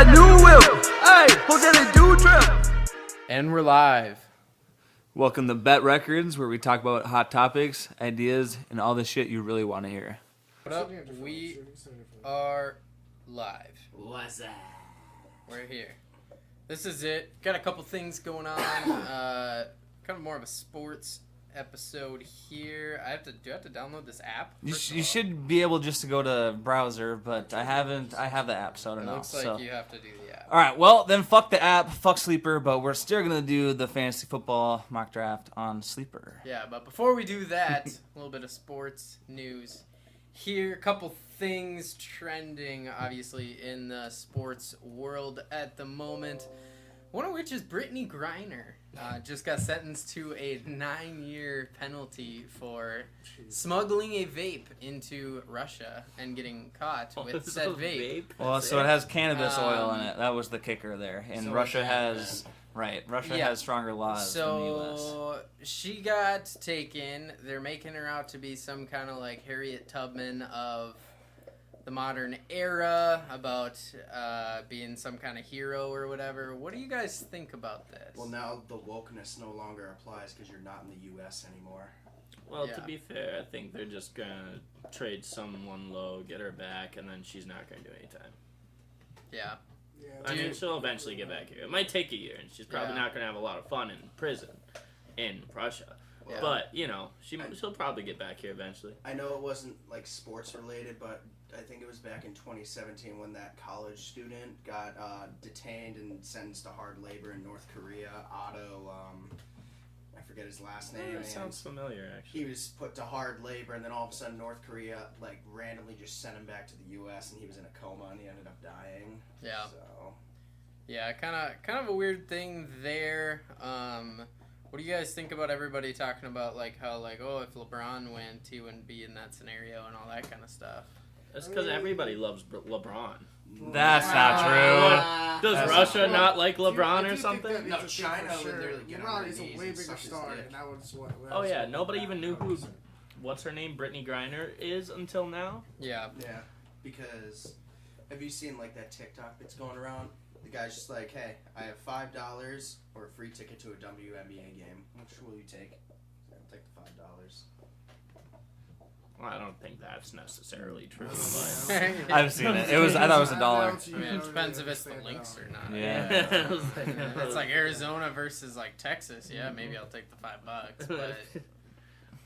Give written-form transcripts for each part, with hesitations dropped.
that new whip. Hey, who get a do drip? And we're live. Welcome to Bet Records, where we talk about hot topics, ideas, and all the shit you really want to hear. What up? We are live. What's that? We're here. This is it. Got a couple things going on. Kind of more of a sports episode here. Do I have to download this app? You should be able just to go to browser, but I haven't. I have the app, so I don't know. It looks like you have to do the app. All right, well, then fuck the app, fuck Sleeper, but we're still going to do the fantasy football mock draft on Sleeper. Yeah, but before we do that, a little bit of sports news. Here, a couple things trending, obviously, in the sports world at the moment. One of which is Brittney Griner. Just got sentenced to a 9-year penalty for smuggling a vape into Russia and getting caught with said vape. Well, so it has cannabis oil in it. That was the kicker there. And So Russia has... Right, Russia has stronger laws than the U.S. So she got taken. They're making her out to be some kind of like Harriet Tubman of the modern era, about being some kind of hero or whatever. What do you guys think about this? Well, now the wokeness no longer applies because you're not in the U.S. anymore. Well, Yeah. to be fair, I think they're just going to trade someone low, get her back, and then she's not going to do any time. Yeah. I mean, she'll eventually get back here. It might take a year, and she's probably not going to have a lot of fun in prison in Russia. Yeah. But, you know, she'll probably get back here eventually. I know it wasn't like sports related, but I think it was back in 2017 when that college student got detained and sentenced to hard labor in North Korea. Otto, I forget his last name. That sounds familiar, actually. He was put to hard labor, and then all of a sudden North Korea like randomly just sent him back to the U.S. and he was in a coma and he ended up dying. Yeah. So Yeah, kind of a weird thing there. What do you guys think about everybody talking about like how like, oh, if LeBron went, he wouldn't be in that scenario and all that kind of stuff? That's because everybody loves LeBron. That's not true. Does Russia not like LeBron or something? No, China would literally get on LeBron their is a knees way and bigger suck his star, dick. and that was what. Oh, yeah. Nobody even knew who, what's her name, Brittney Griner, is until now. Yeah. Yeah, because have you seen like that TikTok that's going around? The guy's just like, hey, I have $5 or a free ticket to a WNBA game. Which will you take? I'll take the $5. Well, I don't think that's necessarily true. But... I've seen it. I thought it was $1. I mean, it depends if it's the Lynx or not. Yeah. It's like Arizona versus like Texas. Yeah, maybe I'll take the $5, but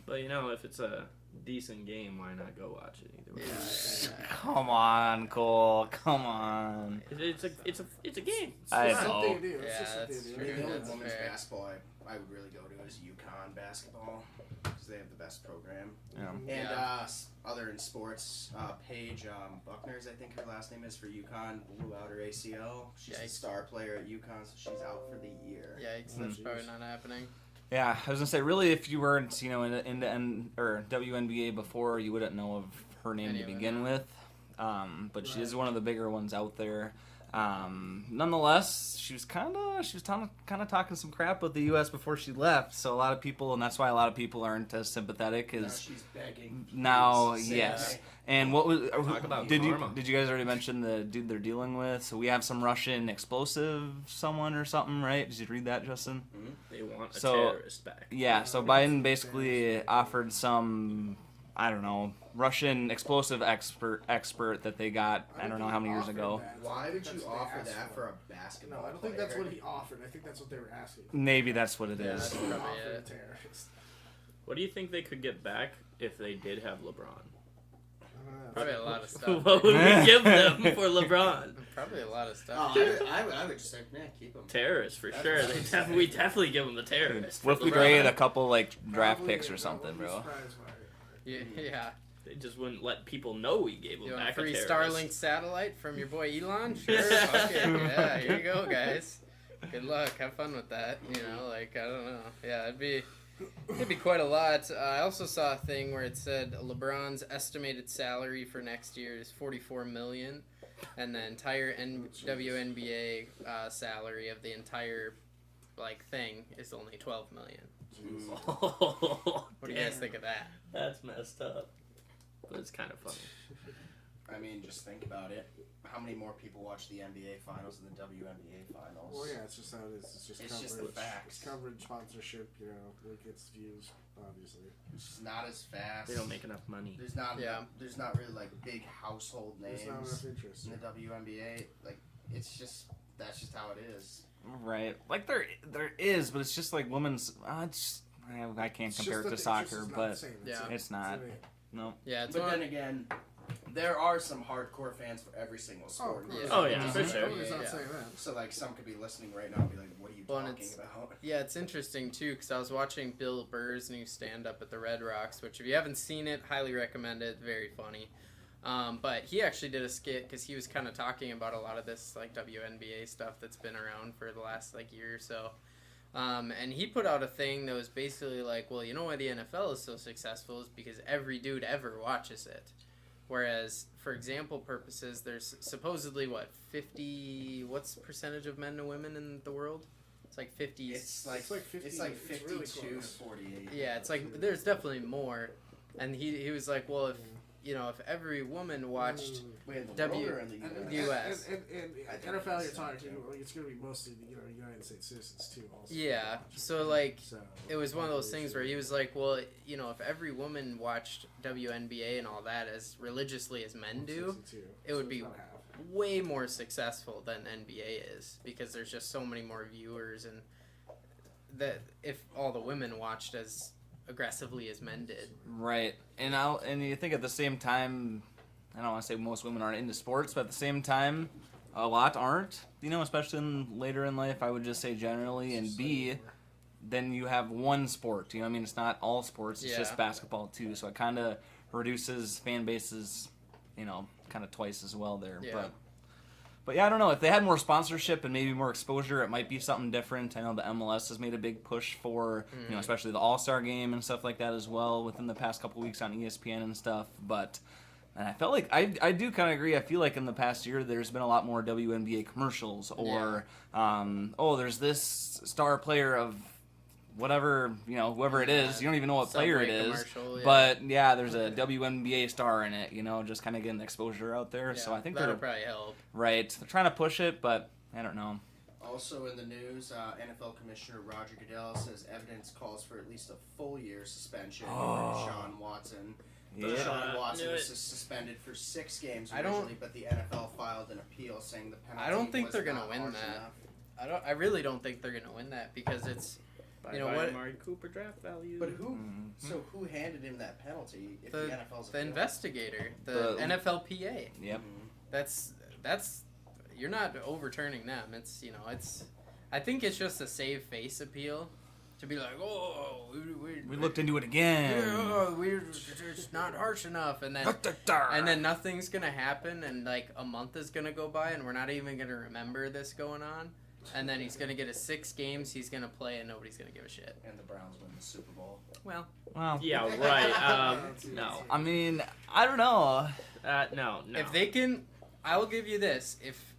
But you know, if it's a decent game, why not go watch it either way? yeah. Come on, Cole. Come on. It's a game. I It's know. something to do. Yeah, It's just something that's to do. true. I mean, the only That's women's fair. basketball I would really go to is UConn basketball because they have the best program. Yeah. And Yeah. other in sports, Paige Buckner's, I think her last name is, for UConn, blew out her ACL. She's a Yikes. star player at UConn, so she's out for the year. Yikes, that's probably not happening. Yeah, I was gonna say, really, if you weren't, in the WNBA before, you wouldn't know of her name Any to of it, begin no. with. But she is one of the bigger ones out there. Nonetheless, she was kind of talking some crap with the U.S. before she left. So a lot of people, and that's why a lot of people aren't as sympathetic. Now Is she's begging. now, Please say yes. that. And what was Talk about did karma. you guys already mention the dude they're dealing with? So we have some Russian explosive someone or something, right? Did you read that, Justin? They want a So- terrorist back. Yeah, so Biden basically offered some, I don't know, Russian explosive expert that they got, I don't know how many years ago. Why would you offer that for a basketball No, I don't think that's what he offered. I think that's what they were asking. Maybe that's what it Yeah, is. that's probably Offered a it. terrorist. What do you think they could get back if they did have LeBron? Probably a lot of stuff. What would we give them for LeBron? Probably a lot of Oh, stuff. I would just say, man, keep him. Terrorists for That's sure. what We definitely give them the terrorist. What if we for traded LeBron. a couple, like, draft Probably, picks or no, something, wouldn't be bro? surprised by it. Yeah. They just wouldn't let people know we gave them You want a back free a terrorist. Starlink satellite from your boy Elon? Sure. Fuck it. Yeah, here you go, guys. Good luck. Have fun with that. You know, like, I don't know. Yeah, it'd be quite a lot. I also saw a thing where it said LeBron's estimated salary for next year is $44 million, and the entire WNBA salary of the entire thing is only $12 million. Oh, What do you guys think of that? That's messed up. But it's kind of funny. I mean, just think about it. How many more people watch the NBA finals than the WNBA finals? Well, yeah, it's just how it is. It's just coverage. Just the facts. It's coverage, sponsorship, it gets views, obviously. It's just not as fast. They don't make enough money. There's not really like big household names There's not enough interest. in the WNBA. Like, that's just how it is. Right. Like there is, but it's just like women's. I can't compare it to soccer, but it's not. No. Yeah, it's But then again, there are some hardcore fans for every single sport. Oh, yeah, for sure. Nobody's not saying that. So like, some could be listening right now and be like, "What are you talking about?" Yeah, it's interesting too because I was watching Bill Burr's new stand-up at the Red Rocks, which if you haven't seen it, highly recommend it. Very funny. But he actually did a skit because he was kind of talking about a lot of this like WNBA stuff that's been around for the last like year or so. And he put out a thing that was basically like, well, you know why the NFL is so successful is because every dude ever watches it. Whereas, for example purposes, there's supposedly, what's percentage of men to women in the world? It's like 50. It's like 50, it's like it's really 52 to close. 48. Yeah, it's like, there's definitely more. And he was like, well, if every woman watched Wait, in the world or in the US? US. And NFL, you're talking, it's going to be mostly United States citizens too. Also. Yeah, so like it was one of those things where he was like, well, if every woman watched WNBA and all that as religiously as men do, it would be way more successful than NBA is because there's just so many more viewers, and that if all the women watched as aggressively as men did. Right. And you think at the same time, I don't want to say most women aren't into sports, but at the same time, a lot aren't, especially later in life, I would just say generally. And B, then you have one sport, I mean, it's not all sports, it's just basketball too. So it kind of reduces fan bases, kind of twice as well there. Yeah. But yeah, I don't know. If they had more sponsorship and maybe more exposure, it might be something different. I know the MLS has made a big push for, especially the All-Star game and stuff like that as well within the past couple weeks on ESPN and stuff. And I felt like, I do kind of agree. I feel like in the past year there's been a lot more WNBA commercials or, there's this star player of whatever, whoever it is. You don't even know what player it is. But, there's a WNBA star in it, just kind of getting the exposure out there. Yeah, so I think that'll probably help. Right. They're trying to push it, but I don't know. Also in the news, NFL Commissioner Roger Goodell says evidence calls for at least a full year suspension for Deshaun Watson. Deshaun Watson was suspended for 6 games originally, but the NFL filed an appeal saying the penalty I don't think was they're gonna not win harsh that. enough. I really don't think they're gonna win that because it's what Amari Cooper draft value. But who handed him that penalty if the NFL's the investigator, the NFLPA. Yep. That's you're not overturning them. It's I think it's just a save face appeal to be like, we looked into it again. It's not harsh enough, and then nothing's gonna happen, and like a month is gonna go by, and we're not even gonna remember this going on. And then he's going to get his 6 games he's going to play, and nobody's going to give a shit. And the Browns win the Super Bowl. Well. Yeah, right. No. I mean, I don't know. No. If they can, I will give you this. If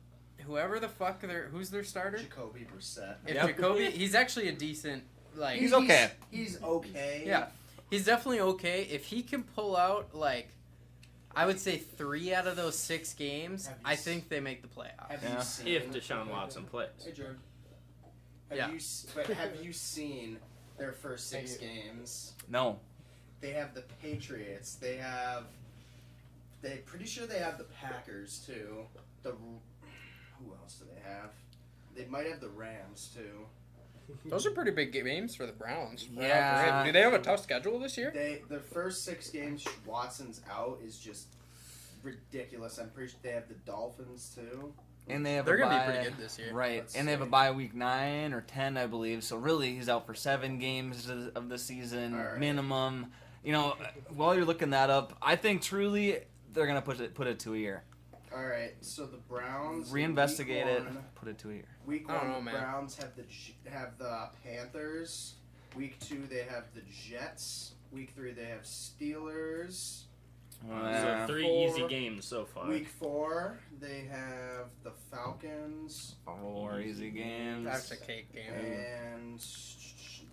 whoever the fuck who's their starter? Jacoby Brissett. Jacoby, he's actually a decent, like. He's okay. He's okay. Yeah. He's definitely okay. If he can pull out, like, I would say 3 out of those 6 games, I think they make the playoffs. If Deshaun Watson plays. Hey, Jordan. Have you seen their first 6 games? No. They have the Patriots. They're pretty sure they have the Packers too. Who else do they have? They might have the Rams too. Those are pretty big games for the Browns. Yeah. Do they have a tough schedule this year? The first 6 games Watson's out is just ridiculous. I'm pretty sure they have the Dolphins too. And they're going to be pretty good this year. Right. And they have a bye week 9 or 10, I believe. So really, he's out for 7 games of the season minimum. While you're looking that up, I think truly they're going to put it to a year. All right, so the Browns reinvestigate it, put it to a year. Week 1, the Browns have the Panthers. Week 2, they have the Jets. Week 3, they have Steelers. So 3 easy games so far. Week 4, they have the Falcons. 4 easy games. That's a cake game. And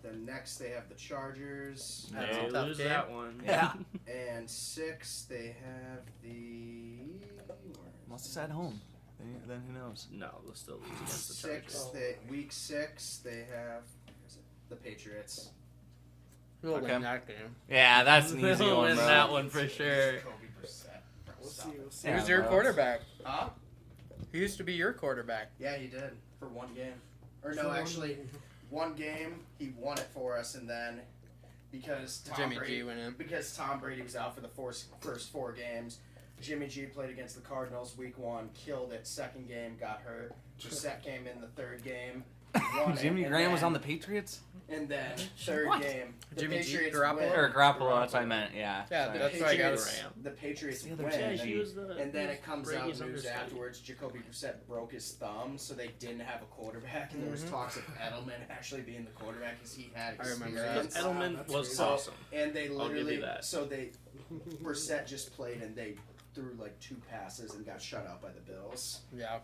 then next they have the Chargers. They lose that one. Yeah. And 6, they have the Unless it's at home. Then who knows? No, they'll still lose against the Chargers. Week 6, they have the Patriots. We'll Okay. win that game. Yeah, that's an easy They'll one, win bro. that one for sure. Jacoby Brissett. We'll see. We'll see. Yeah, Who's your bro. quarterback? Huh? Who used to be your quarterback? Yeah, he did for one game. Or For no, one actually, game. one game he won it for us, and then because Jimmy G went in. Tom Brady was out for the first 4 games, Jimmy G played against the Cardinals week 1, killed it. Second game, got hurt. Brissett came in the third game. Won it, Jimmy and Graham then- was on the Patriots? And then third What? game, the Jimmy G, Patriots Garoppolo? win. Or Garoppolo, that's what I meant, yeah. Yeah, Sorry. that's why I got Patriots- it. The Patriots The other win, day, and, she was the- and then it comes out Brady's news understudy. afterwards. Jacoby Brissett broke his thumb, so they didn't have a quarterback, and there was talks of Edelman actually being the quarterback because he had I remember experience. that. Edelman That's was crazy. awesome. And they I'll give literally, you that. so Brissett just played, and they threw like 2 passes and got shut out by the Bills. Yeah.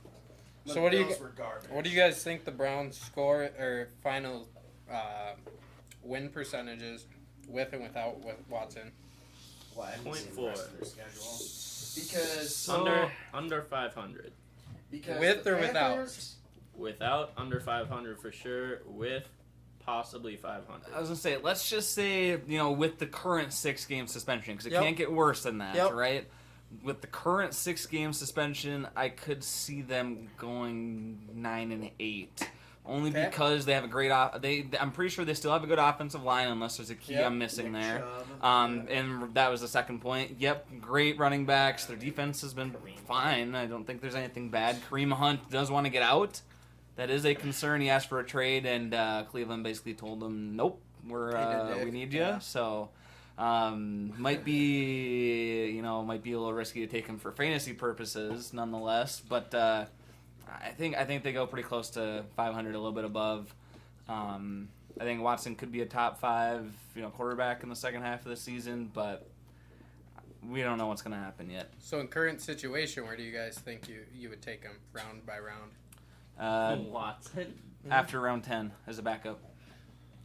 The So what do you Bills were garbage. What do you guys think the Browns score or final win percentages with and without Watson? Well, I haven't seen the 0.4. rest of their schedule. Because Under 500. With the or without? Panthers- Without, under 500 for sure. With, possibly 500. I was gonna say, let's just say, with the current 6-game suspension, because it Yep. can't get worse than that, Yep. right? With the current 6-game suspension, I could see them going 9-8, only Okay. because they have a great. I'm pretty sure they still have a good offensive line, unless there's a key Yep. I'm missing Nick there. Chubb. And that was the second point. Yep, great running backs. Their defense has been fine. I don't think there's anything bad. Kareem Hunt does want to get out. That is a concern. He asked for a trade, and Cleveland basically told him, "Nope, we need you." Yeah. So, might be a little risky to take him for fantasy purposes, nonetheless. But I think they go pretty close to 500, a little bit above. I think Watson could be a top 5, quarterback in the second half of the season, but we don't know what's going to happen yet. So in current situation, where do you guys think you would take him round by round? Watson? After round 10 as a backup.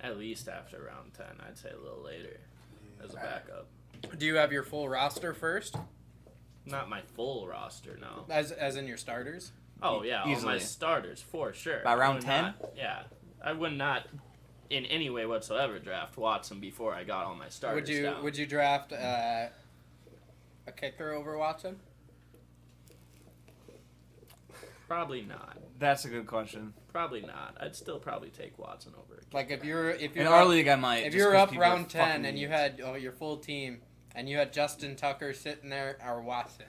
At least after round 10. I'd say a little later as a backup. Do you have your full roster first, Not my full roster, no. as in your starters? Oh, yeah, all my Easily. starters, for sure. By round I would 10? not- yeah. I would not, in any way whatsoever, draft Watson before I got all my starters down. Would you draft a kicker over Watson? Probably not. That's a good question. Probably not. I'd still probably take Watson over a kicker. Like if you're In our league, I might. if just you're 'cause up people are round 10 fucking and you idiots. had your full team and you had Justin Tucker sitting there or Watson.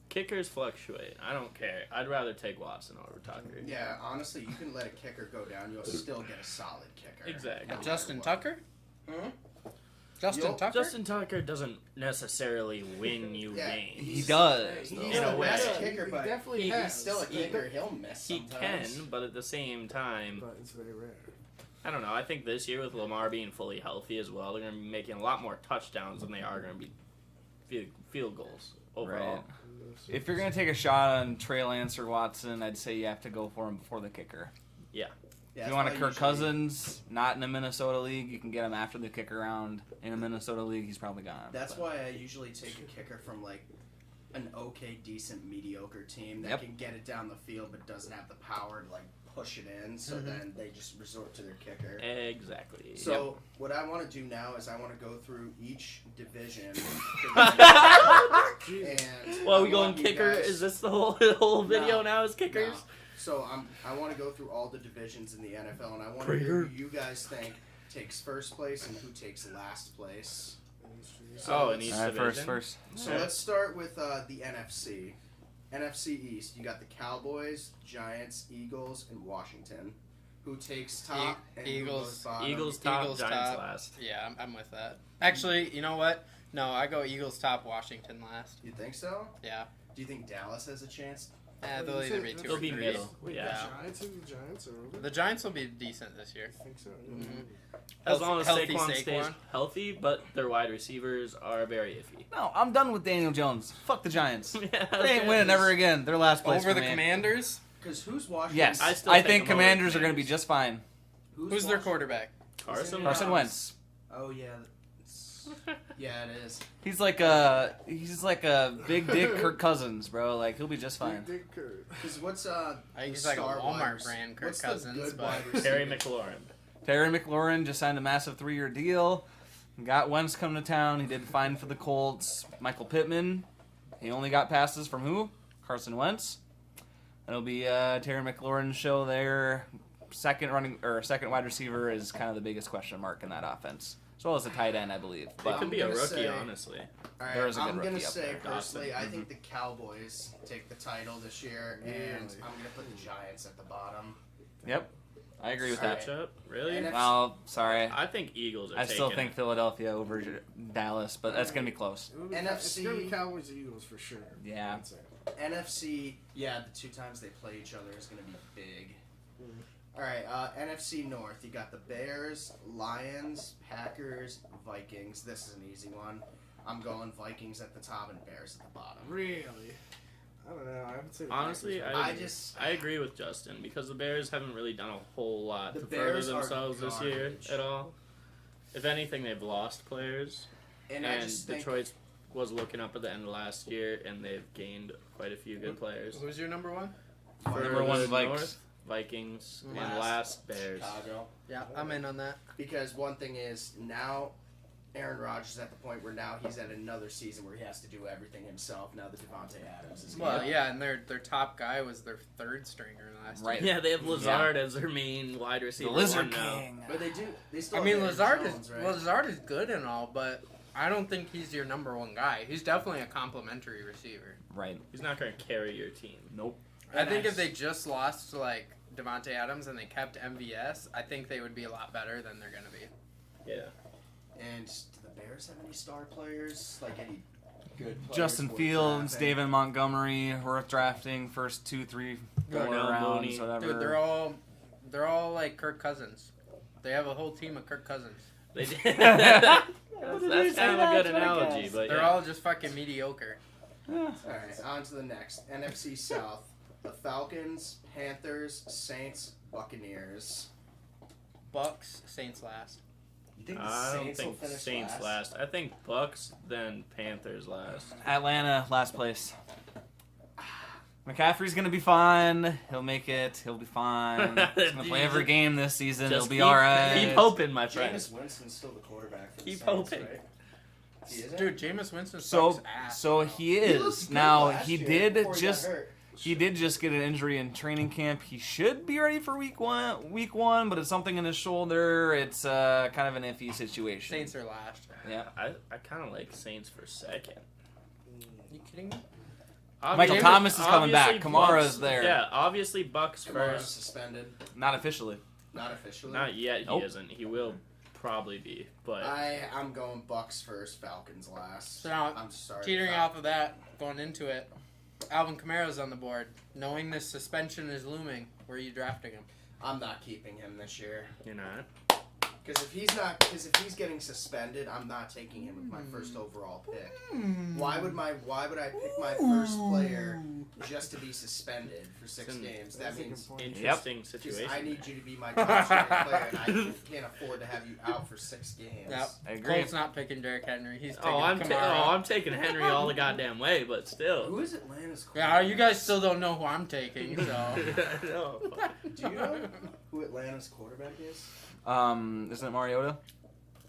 Kickers fluctuate. I don't care. I'd rather take Watson over Tucker. Yeah, honestly, you can let a kicker go down. You'll still get a solid kicker. Exactly. No matter Justin what. Tucker? Hmm? Justin You'll- Tucker? Justin Tucker doesn't necessarily win you Yeah, games. He does. He's In a the way. best kicker, but He definitely he's has. still a kicker. He'll miss He sometimes. can, but at the same time, But it's very rare. I don't know. I think this year with Lamar being fully healthy as well, they're going to be making a lot more touchdowns than they are going to be field goals overall. Right. If you're going to take a shot on Trey Lance or Watson, I'd say you have to go for him before the kicker. Yeah, If you want a Kirk Cousins, not in a Minnesota league, you can get him after the kicker round. In a Minnesota league, he's probably gone. That's but- why I usually take a kicker from like an okay, decent, mediocre team that Yep. can get it down the field but doesn't have the power to like push it in. So then they just resort to their kicker. Exactly. So what I want to do now is I want to go through each division. And Well, I we going want you kicker? guys- Is this the whole video No. now? Is kickers? No. So I want to go through all the divisions in the NFL, and I want to hear who you guys think takes first place and who takes last place. Oh, in each All right, division. first. So let's start with the NFC. NFC East, you got the Cowboys, Giants, Eagles, and Washington. Who takes top and who Eagles. goes bottom? Eagles top, Eagles Giants top. last. Yeah, I'm with that. Actually, you know what? No, I go Eagles top, Washington last. You think so? Yeah. Do you think Dallas has a chance? They'll either be 2 They'll or be 3. middle. Wait, Yeah. the Giants are over? The Giants will be decent this year. I think so. Mhm. As long as Healthy Saquon stays Saquon. healthy, but their wide receivers are very iffy. No, I'm done with Daniel Jones. Fuck the Giants. Yeah, They ain't winning ever again. They're last place Over for the me. Commanders? Because who's Washington? Yes, I I, still take think them over Commanders the are going to be Commanders. just fine. Who's their quarterback? Carson Carson Wentz. Wentz. Oh yeah. Yeah, it is. He's like a big dick Kirk Cousins, bro. Like he'll be just fine. Big Kurt. Because what's I think he's like a Walmart brand, Kirk what's Cousins, the good but wide receiver? Terry McLaurin. Terry McLaurin just signed a massive 3-year deal. Got Wentz coming to town. He did fine for the Colts. Michael Pittman. He only got passes from who? Carson Wentz. It'll be Terry McLaurin's show there. Second wide receiver is kind of the biggest question mark in that offense, as well as a tight end, I believe. It But could be a I'm gonna rookie, say- honestly. All right, There is a good I'm gonna rookie up say there, personally, Dawson. I think the Cowboys take the title this year, and Really? I'm gonna put the Giants at the bottom. yep, I agree with that. Matchup? Really? And Well, sorry. I think Eagles are I still taking think it. Philadelphia over Dallas, but that's gonna be close. It'll be, NFC. It's gonna be Cowboys and Eagles for sure. Yeah. I'd say. NFC, yeah, the 2 times they play each other is gonna be big. All right, NFC North, you got the Bears, Lions, Packers, Vikings. This is an easy one. I'm going Vikings at the top and Bears at the bottom. Really? I don't know. I would say the Honestly, Packers. I agree with Justin because the Bears haven't really done a whole lot The to further Bears are themselves this year garbage. at all. If anything, they've lost players, And I and just think Detroit was looking up at the end of last year, and they've gained quite a few good players. who's your number one? For Number one, the Vikes. North, Vikings, and Last, last Bears. Chicago. Yeah, I'm in on that. Because one thing is, now Aaron Rodgers is at the point where now he's at another season where he has to do everything himself. Now that Devontae Adams is Well, gone. yeah, and their top guy was their third stringer last Right. year. Yeah, they have Lazard as their main wide The receiver. Lizard one now. King. But they still I have mean, Aaron Lazard Jones, is right? Lazard is good and all, but I don't think he's your number one guy. He's definitely a complimentary receiver. Right. He's not going to carry your team. Nope. I think if they just lost like Devontae Adams and they kept MVS, I think they would be a lot better than they're gonna be. Yeah. And do the Bears have any star players? Like any good players? Justin worth Fields, drafting? David Montgomery, worth drafting first 2, 3, 4 Darnell rounds, Mooney. whatever. Dude, they're all like Kirk Cousins. They have a whole team of Kirk Cousins. They did. did that's they say kind of a good that's what I analogy, guessed? but They're yeah. all just fucking mediocre. All right, on to the next NFC South. The Falcons, Panthers, Saints, Buccaneers. Bucks, Saints last. You think the I don't Saints will think finish Saints last. I think Bucks, then Panthers last. Atlanta, last place. McCaffrey's gonna be fine. He'll make it. He'll be fine. He's gonna play every game this season. Just He'll be keep- all right. Keep hoping, my friend. Jameis Winston's still the quarterback for the Keep Saints, hoping. right? He isn't? Dude, Jameis Winston So, sucks ass. so bro. he He looked is good now. last He year did before he got just. hurt. He did just get an injury in training camp. He should be ready for week one, but it's something in his shoulder. It's kind of an iffy situation. Saints are last. Yeah. I kind of like Saints for second. You kidding me? Michael Obviously- Thomas is coming back. obviously Kamara's Bucks- there. Yeah, obviously Bucks Kamara's first. suspended. Not officially. Not officially. Not yet. He Nope. isn't. He will probably be, but I'm going Bucks first, Falcons last. So now, I'm sorry. teetering Fal- off of that, going into it, Alvin Kamara's on the board. Knowing this suspension is looming, where are you drafting him? I'm not keeping him this year. you're not. Because if he's getting suspended, I'm not taking him with my first overall pick. Why would I pick my first player just to be suspended for 6 It's an- games? That That's a means good point. Interesting because situation. I need you to be my top scoring player, and I can't afford to have you out for 6 games. Yep. I agree. Colt's not picking Derrick Henry. He's taking I'm Kamara. taking Henry all the goddamn way, but still. Who is Atlanta's Yeah, you guys still don't know who I'm taking, so. No. Do you know who Atlanta's quarterback is? Isn't it Mariota?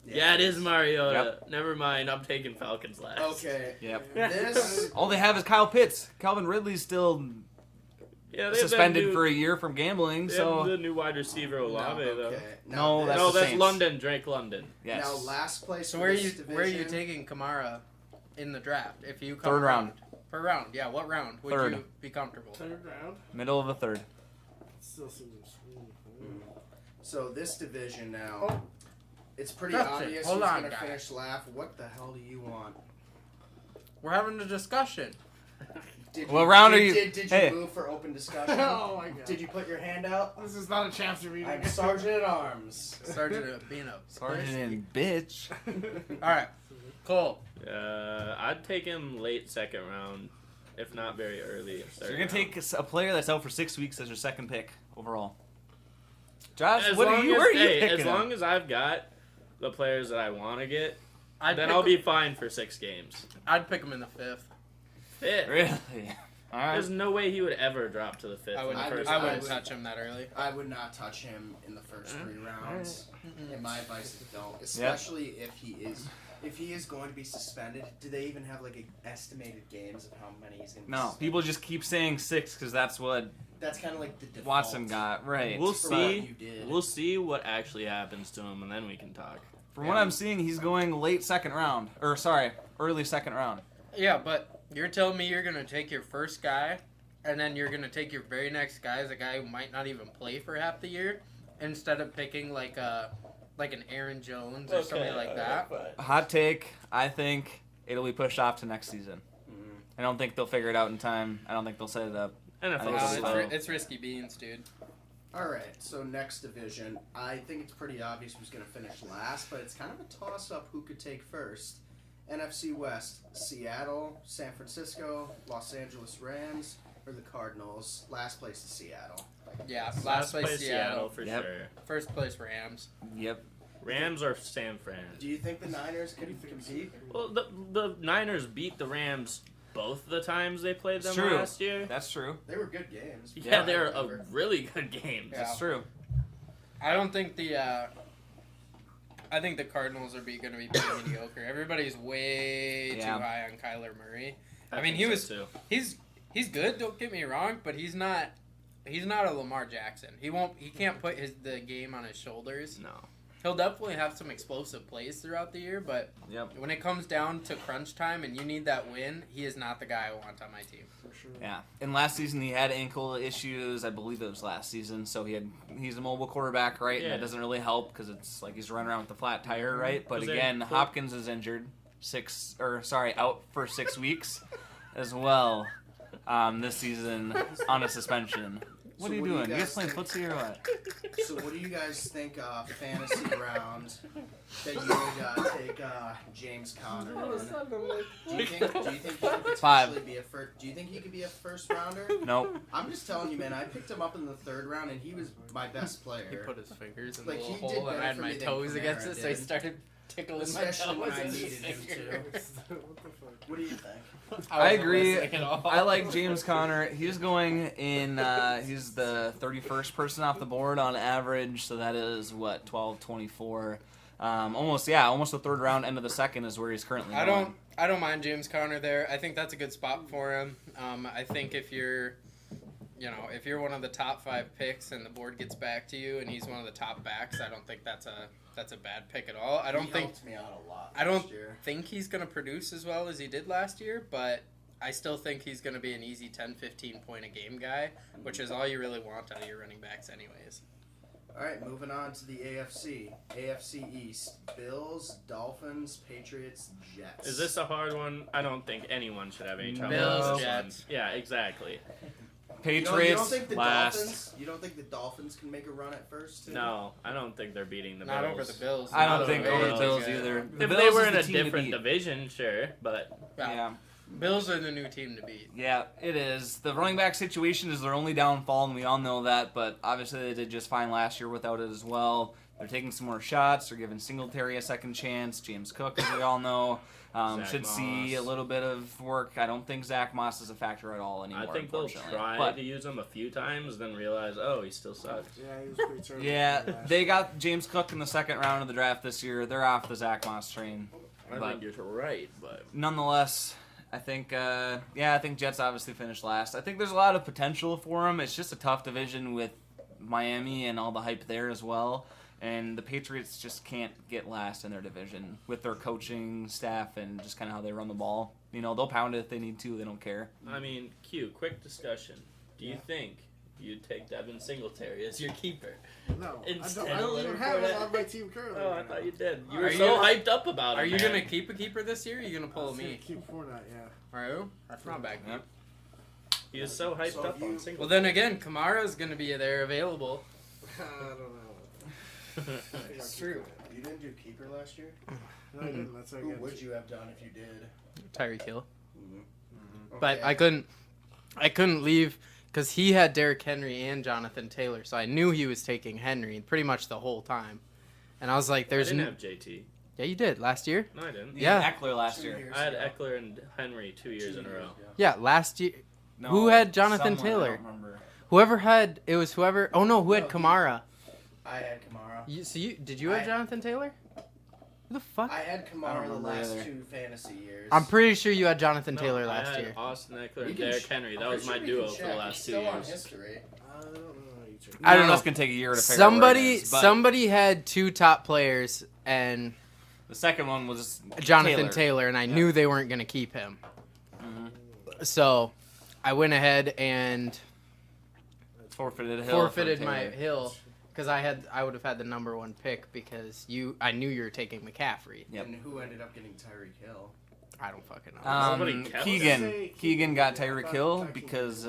Yeah, it is Mariota. Never mind. I'm taking Falcons last. Okay. Yep. This. All they have is Kyle Pitts. Calvin Ridley's still Yeah, they have suspended that new, for a year from gambling. they So have the new wide receiver Olave though. Okay. No, that's No, the that's Saints. London. Drake London. yes. Now, last place. So for where are this you division, taking Kamara in the draft? If you come Third round. Per round, yeah. What round would Third. you be comfortable? Third round. Middle of the third. Still seems. So this division now, Oh. it's pretty Justin, obvious hold who's on, gonna guys. finish last. What the hell do you want? We're having a discussion. What round are you- Did you Hey. move for open discussion? Oh my god. Did you put your hand out? This is not a chapter meeting. I'm Sergeant at Arms. Sergeant Bino. Sergeant and bitch. All right, Cole. I'd take him late second round, if not very early. So you're gonna take a player that's out for 6 weeks as your second pick overall. Josh, where are you As picking? long as I've got the players that I want to get, I'll be fine for 6 games. I'd pick him in the 5th. 5th? Really? All right. There's no way he would ever drop to the 5th. I I wouldn't would- touch him that early. I would not touch him in the first 3 rounds. And my advice is don't, especially if he is going to be suspended. Do they even have like estimated games of how many he's going to be No, suspended? people just keep saying 6 because that's what That's kind of like the default. Watson got. Right. We'll for what see. you did. We'll see what actually happens to him, and then we can talk. From what I'm seeing, he's going late second round. Or, sorry, early second round. Yeah, but you're telling me you're going to take your first guy, and then you're going to take your very next guy as a guy who might not even play for half the year, instead of picking like an Aaron Jones or something like that. Hot take, I think it'll be pushed off to next season. I don't think they'll figure it out in time. I don't think they'll set it up. NFL No, It's risky beans, dude. All right, so next division. I think it's pretty obvious who's going to finish last, but it's kind of a toss-up who could take first. NFC West, Seattle, San Francisco, Los Angeles Rams, or the Cardinals. Last place is Seattle. Yeah, last place Seattle. for Yep. sure. First place Rams. Yep. Rams or San Fran. Do you think the Niners can compete? Well, the Niners beat the Rams both the times they played them It's true. last year. That's true. They were good games. Yeah, I they're remember. a really good game. Yeah. That's true. I don't think I think the Cardinals are going to be pretty mediocre. Everybody's way Yeah. too high on Kyler Murray. I mean, think he so, was too. he's good. Don't get me wrong, but he's not a Lamar Jackson. He can't put the game on his shoulders. No. He'll definitely have some explosive plays throughout the year, but Yep. when it comes down to crunch time and you need that win, he is not the guy I want on my team. For sure. Yeah. And last season he had ankle issues. I believe it was last season. So he's a mobile quarterback, right? And Yeah. that doesn't really help because it's like he's running around with a flat tire, right? But Was there- again, Hopkins is injured. Out for 6 weeks as well this season on a suspension. What So are you what do you doing? You guys guys playing think? footsie or what? So what do you guys think fantasy round that you would take James Conner in? Do you think he could Five. potentially be a first? Do you think he could be a first rounder? Nope. I'm just telling you, man. I picked him up in the 3rd round, and he was my best player. He put his fingers in Like, the he little did hole and I better had for my me than toes against Kamara it, so he did. started tickling Especially my when toes. I with his needed him fingers. What the fuck? What do you think? I wasn't agree. listening at all. I like James Conner. He's going in. He's the 31st person off the board on average. So that is what 12, 24. Almost the 3rd round, end of the 2nd is where he's currently. I going. don't mind James Conner there. I think that's a good spot for him. I think if you're one of the top 5 picks and the board gets back to you and he's one of the top backs, I don't think that's a bad pick at all. I don't He think helped me out a lot. I don't last year. think he's going to produce as well as he did last year, but I still think he's going to be an easy 10, 15 point a game guy, which is all you really want out of your running backs anyways. All right, moving on to the AFC. AFC East: Bills, Dolphins, Patriots, Jets. Is this a hard one? I don't think anyone should have any trouble Bills, with this one. Jets. Yeah, exactly. You Patriots don't think the last. Dolphins? You don't think the Dolphins can make a run at first? Too? No, I don't think they're beating the Not Bills. over the Bills. I Not don't think over over the the Bills Bills either. The If Bills they were is in the a team to different beat. division, sure, but Yeah. Bills are the new team to beat. Yeah, it is. The running back situation is their only downfall, and we all know that, but obviously they did just fine last year without it as well. They're taking some more shots. They're giving Singletary a second chance. James Cook, as we all know, Zach should see a Moss. little bit of work. I don't think Zach Moss is a factor at all anymore, I think they'll unfortunately. try But, to use him a few times, then realize, oh, he still sucks. Yeah, he was pretty terrible. yeah, last they year. got James Cook in the 2nd round of the draft this year. They're off the Zach Moss train. I But- think you're right, but Nonetheless, I think, I think Jets obviously finished last. I think there's a lot of potential for them. It's just a tough division with Miami and all the hype there as well. And the Patriots just can't get last in their division with their coaching staff and just kind of how they run the ball. You know, they'll pound it if they need to. They don't care. I mean, Q, quick discussion. Do you think you'd take Devin Singletary as your keeper? No, Instead I don't of even Leonard have it Fournette. on my team currently. Oh, I right thought now. you did. You Are were you so gonna- hyped up about it. Are you man. going to keep a keeper this year or are you going to I pull was gonna me? keep Fournette, yeah. Are you? That's not bad. Yep. He was so hyped So up if on you- Well, Singletary. then again, Kamara's going to be there available. I don't know. I think I'll It's keep true. Fournette. You didn't do keeper last year? No, I didn't. That's how I Who get would it. you have done if you did? Tyreek Hill. Mm-hmm. But I couldn't leave because he had Derrick Henry and Jonathan Taylor, so I knew he was taking Henry pretty much the whole time. And I was like, I "There's didn't no." have JT. Yeah, you did last year. No, I didn't. Yeah. Eckler last year. I had Eckler and Henry 2 years in a row. Yeah, last year. No, Who had Jonathan someone, I Taylor? don't remember. Whoever had Oh no, who had Kamara? I had Kamara. Did you have Jonathan Taylor? Who the fuck? I had I Kamara don't the remember last either. 2 fantasy years. I'm pretty sure you had Jonathan No, Taylor I last had year. Austin Eckler We and can Derrick ch- Henry. That I'm was my pretty sure we duo can for the check. last He's 2 still on years. history. I don't None know. of us can take a year to figure out where it is, but Somebody had 2 top players and the second one was Jonathan Taylor, and I knew they weren't going to keep him. Mhm. So I went ahead and forfeited my Hill because I would have had the number 1 pick because I knew you were taking McCaffrey. Yep. And who ended up getting Tyreek Hill? I don't fucking know. Nobody kept Keegan got Tyreek Hill because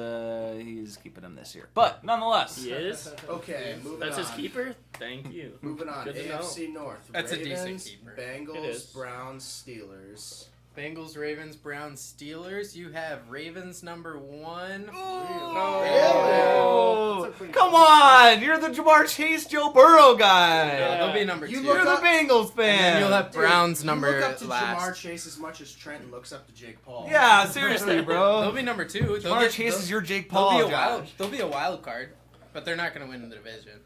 he's keeping him this year. But nonetheless, He is? Okay, moving That's on. his keeper? Thank you. Moving on. Good to know. AFC North. That's a Ravens, decent keeper. It Bengals, is. Browns, Steelers. Bengals, Ravens, Browns, Steelers. You have Ravens number 1. Oh, come on! You're the Jamar Chase, Joe Burrow guy. No, they'll be number You 2. look You're the up- Bengals And fan. then you'll have Browns Dude, number you look up to last. Jamar Chase as much as Trenton looks up to Jake Paul. Yeah, seriously, They'll bro. be number 2. Jamar Chase is your Jake Paul. They'll be a wild card, but they're not going to win the division.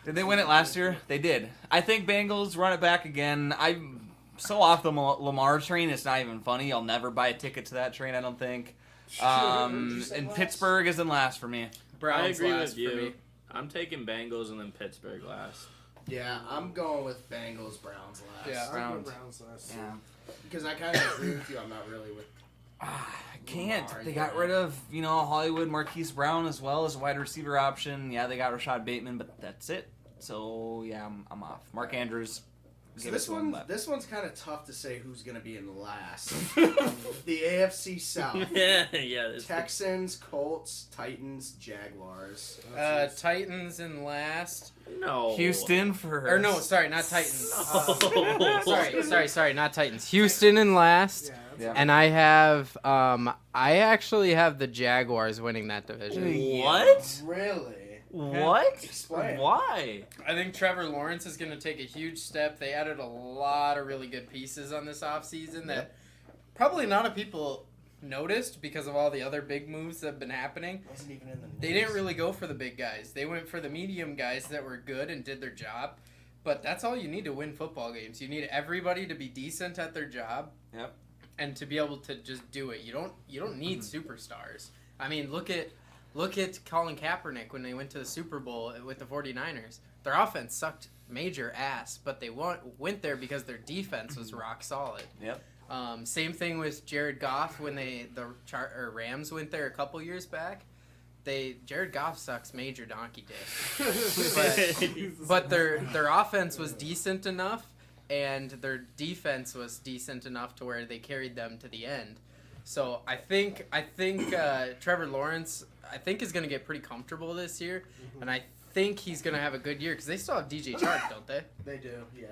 Did they win it last year? They did. I think Bengals run it back again. I'm so off the Lamar train, it's not even funny. I'll never buy a ticket to that train, I don't think. And Pittsburgh is in last for me. I Browns agree last with you. for me. I'm taking Bengals and then Pittsburgh last. Yeah, I'm going with Bengals, Browns last. Yeah. Browns. Browns last. Yeah. Because I kind of agree with you. I'm not really with. I can't. Lamar, They got yeah. rid of, Hollywood Marquise Brown as well as a wide receiver option. Yeah, they got Rashad Bateman, but that's it. So, yeah, I'm off. Mark Andrews. So give it to him, but- this one's kind of tough to say who's going to be in last. The AFC South. yeah. It's Texans, Colts, Titans, Jaguars. Titans in last. No. Houston for Or no, sorry, not Titans. Sorry, not Titans. Houston in last. Yeah, that's Yeah. And I have, I actually have the Jaguars winning that division. What? Really? What? Explain. Why? I think Trevor Lawrence is going to take a huge step. They added a lot of really good pieces on this offseason that probably not a people noticed because of all the other big moves that have been happening. Wasn't even in the news. They didn't really go for the big guys. They went for the medium guys that were good and did their job. But that's all you need to win football games. You need everybody to be decent at their job. Yep. And to be able to just do it. You don't need superstars. I mean, look at Colin Kaepernick when they went to the Super Bowl with the 49ers. Their offense sucked major ass, but they went there because their defense was rock solid. Yep. Same thing with Jared Goff when the Rams went there a couple years back. Jared Goff sucks major donkey dick. But their offense was decent enough, and their defense was decent enough to where they carried them to the end. So I think Trevor Lawrence is going to get pretty comfortable this year, and I think he's going to have a good year because they still have DJ Chark, don't they? They do, yeah.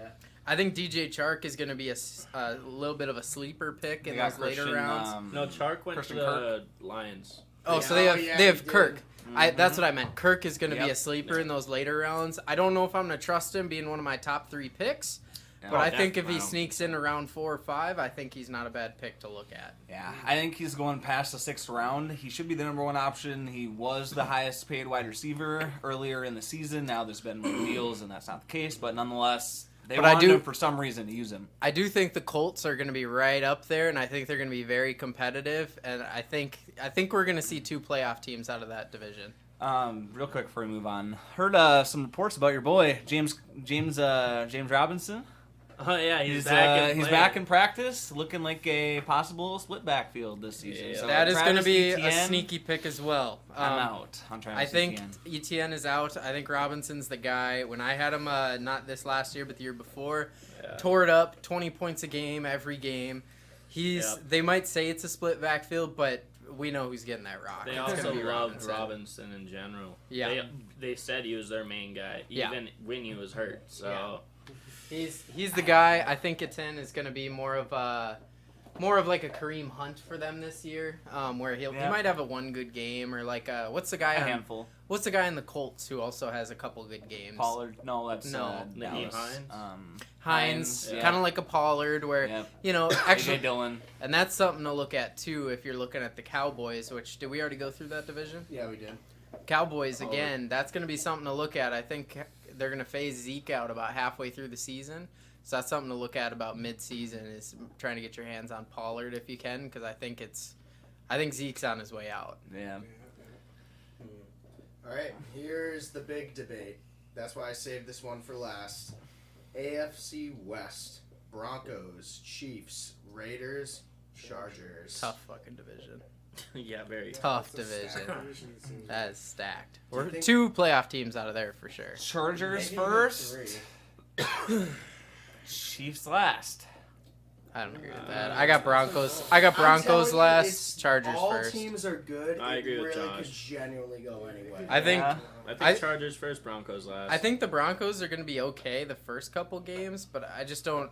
I think DJ Chark is going to be a little bit of a sleeper pick in They got those later Christian, rounds. No, Chark went Christian to the Lions. Oh, so Yeah, they have he Kirk. did. That's what I meant. Kirk is going to be Yep. a sleeper in those later rounds. I don't know if I'm going to trust him being one of my top 3 picks, but I think if he I don't sneaks think in around 4 or 5, I think he's not a bad pick to look at. Yeah, I think he's going past the 6th round. He should be the number 1 option. He was the highest paid wide receiver earlier in the season. Now there's been more deals, and that's not the case. But nonetheless, they wanted him for some reason to use him. I do think the Colts are going to be right up there, and I think they're going to be very competitive. And I think we're going to see 2 playoff teams out of that division. Real quick before we move on, heard some reports about your boy James Robinson. Oh yeah, He's back. back in practice, looking like a possible split backfield this season. Yeah. So That is going to Travis be a Etienne, sneaky pick as well. I'm out on Travis I think Etienne. Etienne is out. I think Robinson's the guy. When I had him, not this last year, but the year before, tore it up, 20 points a game, every game. They might say it's a split backfield, but we know who's getting that rock. They It's gonna also be loved Robinson in general. Yeah. They said he was their main guy, even when he was hurt. So He's the guy. I think Etienne is going to be more of a more of like a Kareem Hunt for them this year, where he might have a one good game or like what's the guy A handful. What's the guy in the Colts who also has a couple good games? Pollard? No, that's Naheem Dallas. Hines, yeah. kind of like a Pollard, where actually, AJ Dillon. and that's something to look at too if you're looking at the Cowboys. Which did we already go through that division? Yeah, we did. Cowboys again. That's going to be something to look at. I think they're going to phase Zeke out about halfway through the season. So that's something to look at about mid-season is trying to get your hands on Pollard if you can, because I think Zeke's on his way out. Yeah. All right, here's the big debate. That's why I saved this one for last. AFC West: Broncos, Chiefs, Raiders, Chargers. Tough fucking division. Yeah, very. Tough It's a division. stacked division, it seems That like. is stacked. Do you We're think- 2 playoff teams out of there for sure. Chargers Maybe even first. 3. Chiefs last. I don't agree with that. I got Broncos. I got I'm telling Broncos you, last. it's- Chargers all first. teams are good. I agree it with really Josh. could genuinely go anyway. I think. Yeah. I think I- Chargers first, Broncos last. I think the Broncos are going to be okay the first couple games, but I just don't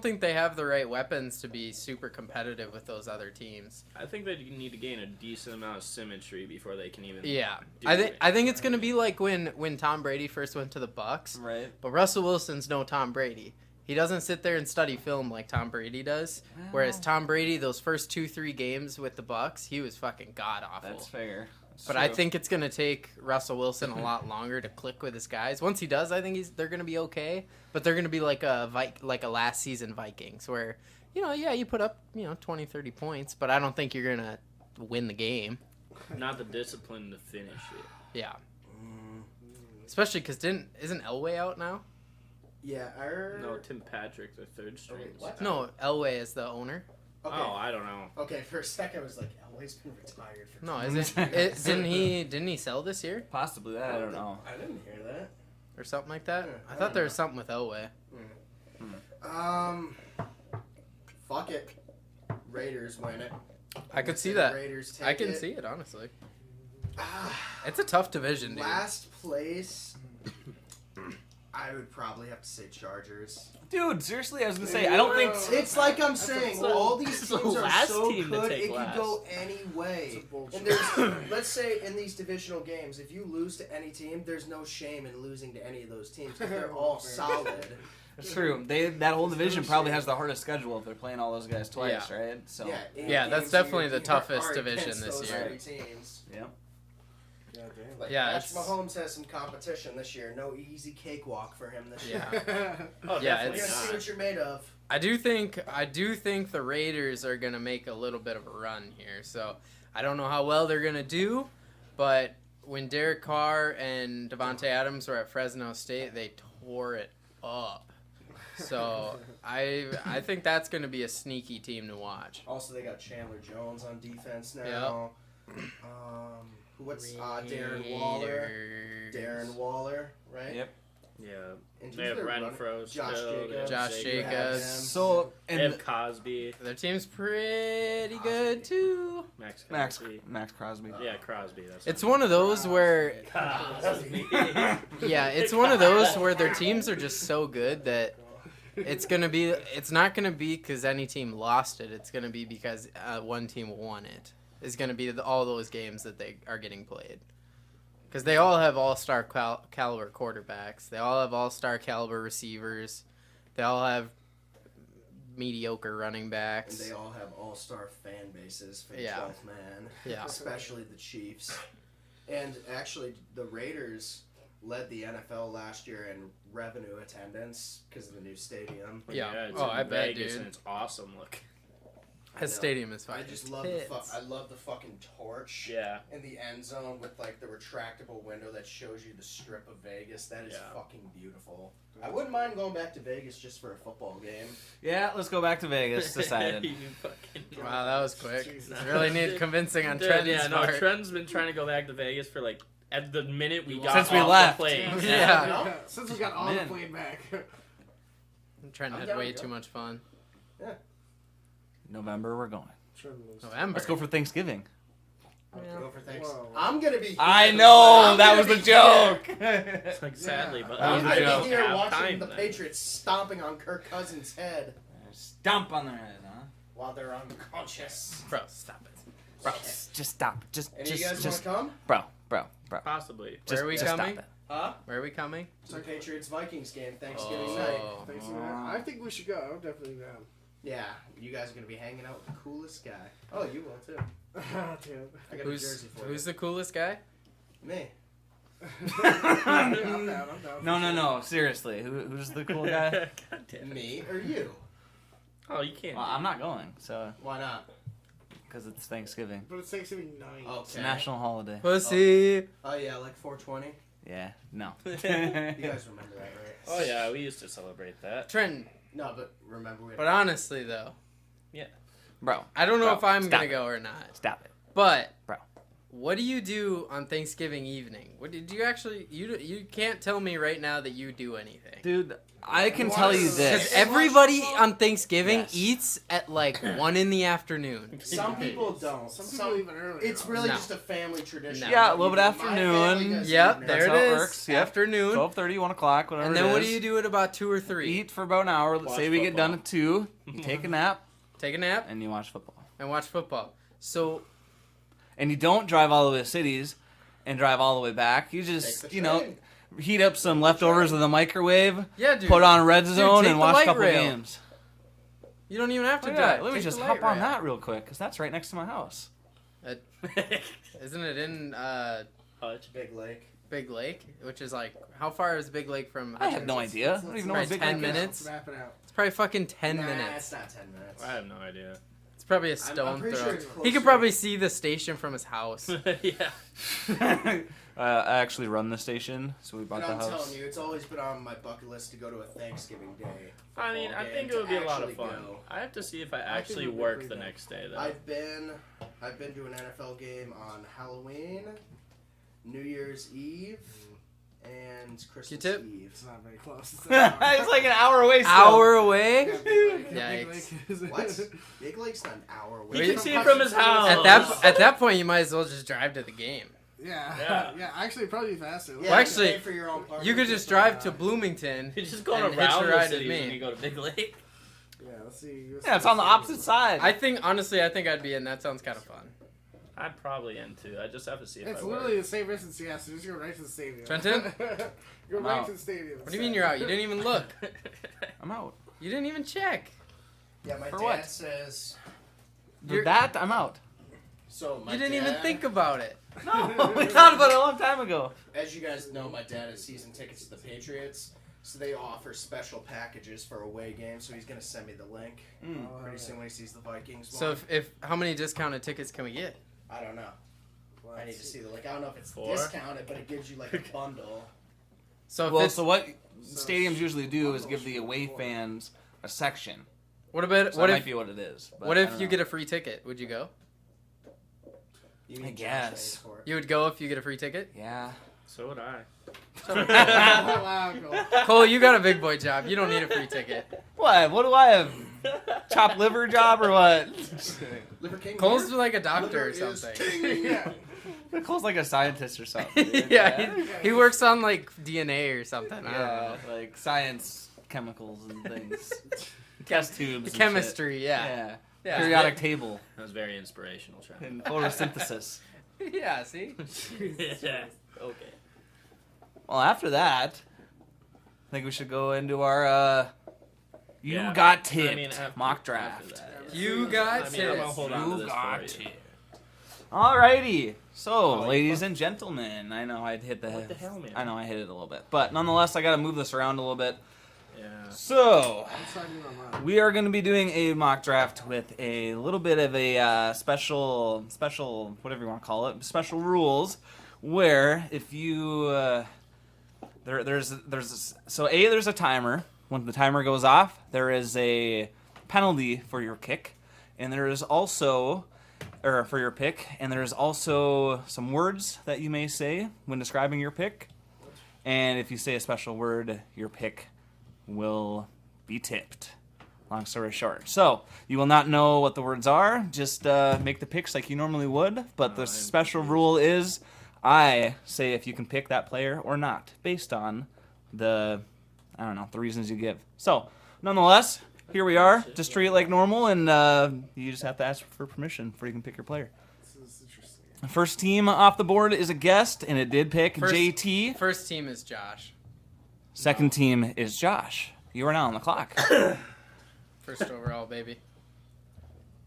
think they have the right weapons to be super competitive with those other teams. I think they need to gain a decent amount of symmetry before they can even. Yeah, do I think it. it's going to be like when Tom Brady first went to the Bucks. Right. But Russell Wilson's no Tom Brady. He doesn't sit there and study film like Tom Brady does. Whereas Tom Brady, those first 2-3 games with the Bucks, he was fucking god awful. That's fair. That's But I true. think it's gonna take Russell Wilson a lot longer to click with his guys. Once he does, I think they're gonna be okay. But they're gonna be like a last season Vikings, where you put up 20, 30 points, but I don't think you're gonna win the game. Not the discipline to finish it. Yeah, especially because isn't Elway out now? Yeah, No, Tim Patrick, the third string. Okay, what? No, Elway is the owner. Okay. Oh, I don't know. Okay, for a second I was like, Elway's been retired for No, 20 is it? Didn't he sell this year possibly that. I don't know. I didn't hear that. or something like that? Yeah, I I thought don't there know. was something with Elway. Fuck it. Raiders win it. I could see Say that. Raiders take I can it. see it honestly. Ah, It's a tough division, dude. last place, I would probably have to say Chargers. Dude, seriously, I was gonna say I don't think. It's like I'm saying, the- all these that's the teams are last so team to good, take it could last. go any It's way. a bullshit. And there's, let's say in these divisional games, if you lose to any team, there's no shame in losing to any of those teams because they're all Fair. solid. It's true. That whole division probably has the hardest schedule if they're playing all those guys twice, Yeah. right? So and Yeah, that's games definitely you the toughest are division against this those year. other teams. yeah. God damn. Like, Yeah, Patrick it's- Mahomes has some competition this year. No easy cakewalk for him this year. Yeah. Oh, Yeah, definitely We're gonna see not. what you're made of. I do think the Raiders are gonna make a little bit of a run here. So I don't know how well they're gonna do, but when Derek Carr and Devontae Adams were at Fresno State, they tore it up. So I think that's gonna be a sneaky team to watch. Also, they got Chandler Jones on defense now. What's Darren Waller? Darren Waller, right? Yep. Yeah. And They have who's their runner? Renfro Josh still. Jacobs. Josh You have Jacobs. him. So They and have Cosby. Their team's pretty good too. Max Max Crosby. Crosby. Yeah, Crosby. That's It's one of those where Cosby. yeah, it's one of those where their teams are just so good that it's not gonna be because any team lost it. It's gonna be because one team won it. It's gonna be all those games that they are getting played. Because they all have all-star caliber quarterbacks. They all have all-star caliber receivers. They all have mediocre running And backs. they all have all-star fan bases for the Yeah. 12th man. Yeah. Especially the Chiefs. And actually, the Raiders led the NFL last year in revenue attendance because of the new stadium. Yeah. It's Oh, in I bet, Vegas, dude. and it's awesome looking. That stadium is fine. I just love I love the fucking torch Yeah. in the end zone with like the retractable window that shows you the strip of Vegas. That is Yeah. fucking beautiful. I wouldn't mind going back to Vegas just for a football game. Yeah, let's go back to Vegas. Decided. You fucking- Wow, that was quick. Jesus. Really need convincing on Dude, Trent's yeah, no, part. Trent's been trying to go back to Vegas for like at the minute we got Since we off left. the plane. Yeah. Since we got on Man. the plane back. Trent I'm had down way to go. too much fun. November, we're going. November. Let's go for Thanksgiving. I'll go for thanks. Whoa. I'm gonna be. Here. I know I'm that gonna was the be joke. It's like sadly, Yeah. but That was I'm a gonna joke. be here Half watching time the then. Patriots stomping on Kirk Cousins' head. Stomp on their head, huh? while they're unconscious. Bro, stop it. Bro, just stop. Any of you guys want to come? Bro. Possibly. Where are we coming? Stop it. Huh? Where are we coming? To the Patriots-Vikings game Thanksgiving night. Thanks for that. I think we should go. I'm definitely down. Yeah, you guys are going to be hanging out with the coolest guy. Oh, you will too. Damn. I got a jersey for Who's the coolest guy? you. Me. I'm down. No. Seriously, who's the cool guy? God damn it. Me or you? Oh, you can't. Well, I'm not going, so Why not? because it's Thanksgiving. But it's Thanksgiving night. Okay. It's a national holiday. Pussy. Oh, yeah, like 420. Yeah, no. You guys remember that, right? Oh yeah, we used to celebrate that. Trenton. No, but remember we had But honestly, though, Bro, I don't know Bro, if I'm stop gonna it. go or not. stop it. But Bro. what do you do on Thanksgiving evening? What did you actually? You can't tell me right now that you do anything. Dude, I can tell you Because this. everybody on Thanksgiving Yes. eats at like 1 in the afternoon. Some people don't. Some people even earlier. It's really No. just a family tradition. No. Yeah, a little bit My afternoon. family does Yep, eat there That's it how it is. works, yep. Afternoon. 12:30, 1 o'clock, whatever And it then what is. do you do at about 2 or 3? Eat for about an hour. Let's Watch say we get football. done at 2. You take a nap, Take a nap and you watch football. and watch football. So And you don't drive all the way to cities and drive all the way back. You Take just, the you know, train. heat up some leftovers in the microwave, yeah, dude. put on Red Zone, take and the watch a light couple rail. games. You don't even have to Look drive. at that. Let me Take just the hop light on rail. that real quick, because that's right next to my house. Isn't it in Hutch. Big Lake. Big Lake? Which is like, how far is Big Lake from I have no Hutchinson? idea. I don't even know what Probably Big 10 Lake is. minutes. Wrap it out. It's probably fucking 10 Nah, minutes. it's not 10 minutes. I have no idea. It's probably a I'm stone pretty throw. sure it's He closer. could probably see the station from his house. Yeah. I actually run the station, so we bought And I'm the house. telling you, it's always been on my bucket list to go to a Thanksgiving Day. I mean, I football think game it would be to a lot of actually fun. go. I have to see if I think actually it would be work pretty the bad. next day though. I've been to an NFL game on Halloween, New Year's Eve, and Christmas Q-tip? Eve. It's not very close. It's It's like an hour away still. Hour away? Yeah, Big Lake. Yikes. Big Lake is- What? Big Lake's not an hour away. He can see it from his house. At that point, you might as well just drive to the game. Yeah. Yeah. Actually, probably faster. Yeah, Well, actually, pay for your own parking, You could just drive to Bloomington. You're just going And hitch around a the ride with cities me. when you go to Big Lake. Yeah, let's see. Yeah, it's on the opposite side. I think, honestly, I think I'd be in. That sounds kind of fun. I'd probably end too. I just have to see if It's I literally work. the same distance, yeah, so just go right to the stadium. Trenton? Go I'm right out. to the stadium. What do you mean you're out? You didn't even look. I'm out. You didn't even check. Yeah, my For dad what? says. For that, I'm out. So my You didn't dad, even think about it. No, we thought about it a long time ago. As you guys know, my dad has season tickets to the Patriots, so they offer special packages for away games. So he's gonna send me the link pretty soon when he sees the Vikings. So one. if how many discounted tickets can we get? I don't know. I need to see the link. I don't know if it's 4? discounted, but it gives you like a bundle. So if Well, it's, so what stadiums usually do is give the away fans a section. what about So what that if might be what it is. but what I if don't you know. get a free ticket? Would you go? You I need Josh guess. Hayes for it. You would go if you get a free ticket? Yeah. So would I. Wow, Cole. Cole, you got a big boy job. You don't need a free ticket. What? What do I have? Chopped liver job or what? Liver King. Cole's here? like a doctor or Liver is something. king. Yeah. Cole's like a scientist or something. dude. Yeah, he works on like DNA or something. I don't Yeah, know. like science, chemicals, and things. Test tubes. and Chemistry, shit. yeah. Yeah. Yeah. Periodic table That was very inspirational, Trent. and photosynthesis. Yeah, see? Yeah. Okay. Well, after that, I think we should go into our you Yeah, got tipped I mean, after- mock after draft. that, You I got mean, I'm gonna tips. hold on to You this got for you. tipped. Alrighty. So, Oh, ladies fuck. and gentlemen, I know I'd hit the What the hell, man? I know I hit it a little bit, but nonetheless, I got to move this around a little bit. Yeah. So, Let's not do it on mine. we are going to be doing a mock draft with a little bit of a special, whatever you want to call it, special rules, where if you there's a timer. When the timer goes off, there is a penalty for your kick, and there is also, or for your pick, and there is also some words that you may say when describing your pick, and if you say a special word, your pick will be tipped. Long story short. So, you will not know what the words are. Just make the picks like you normally would. But the I'm special rule is I say if you can pick that player or not based on the reasons you give. So, nonetheless, here we are. Just treat it like normal, and you just have to ask for permission before you can pick your player. This is interesting. First team off the board is a guest, and it did pick JT. First team is Josh. Second team is Josh. You are now on the clock. First overall, baby.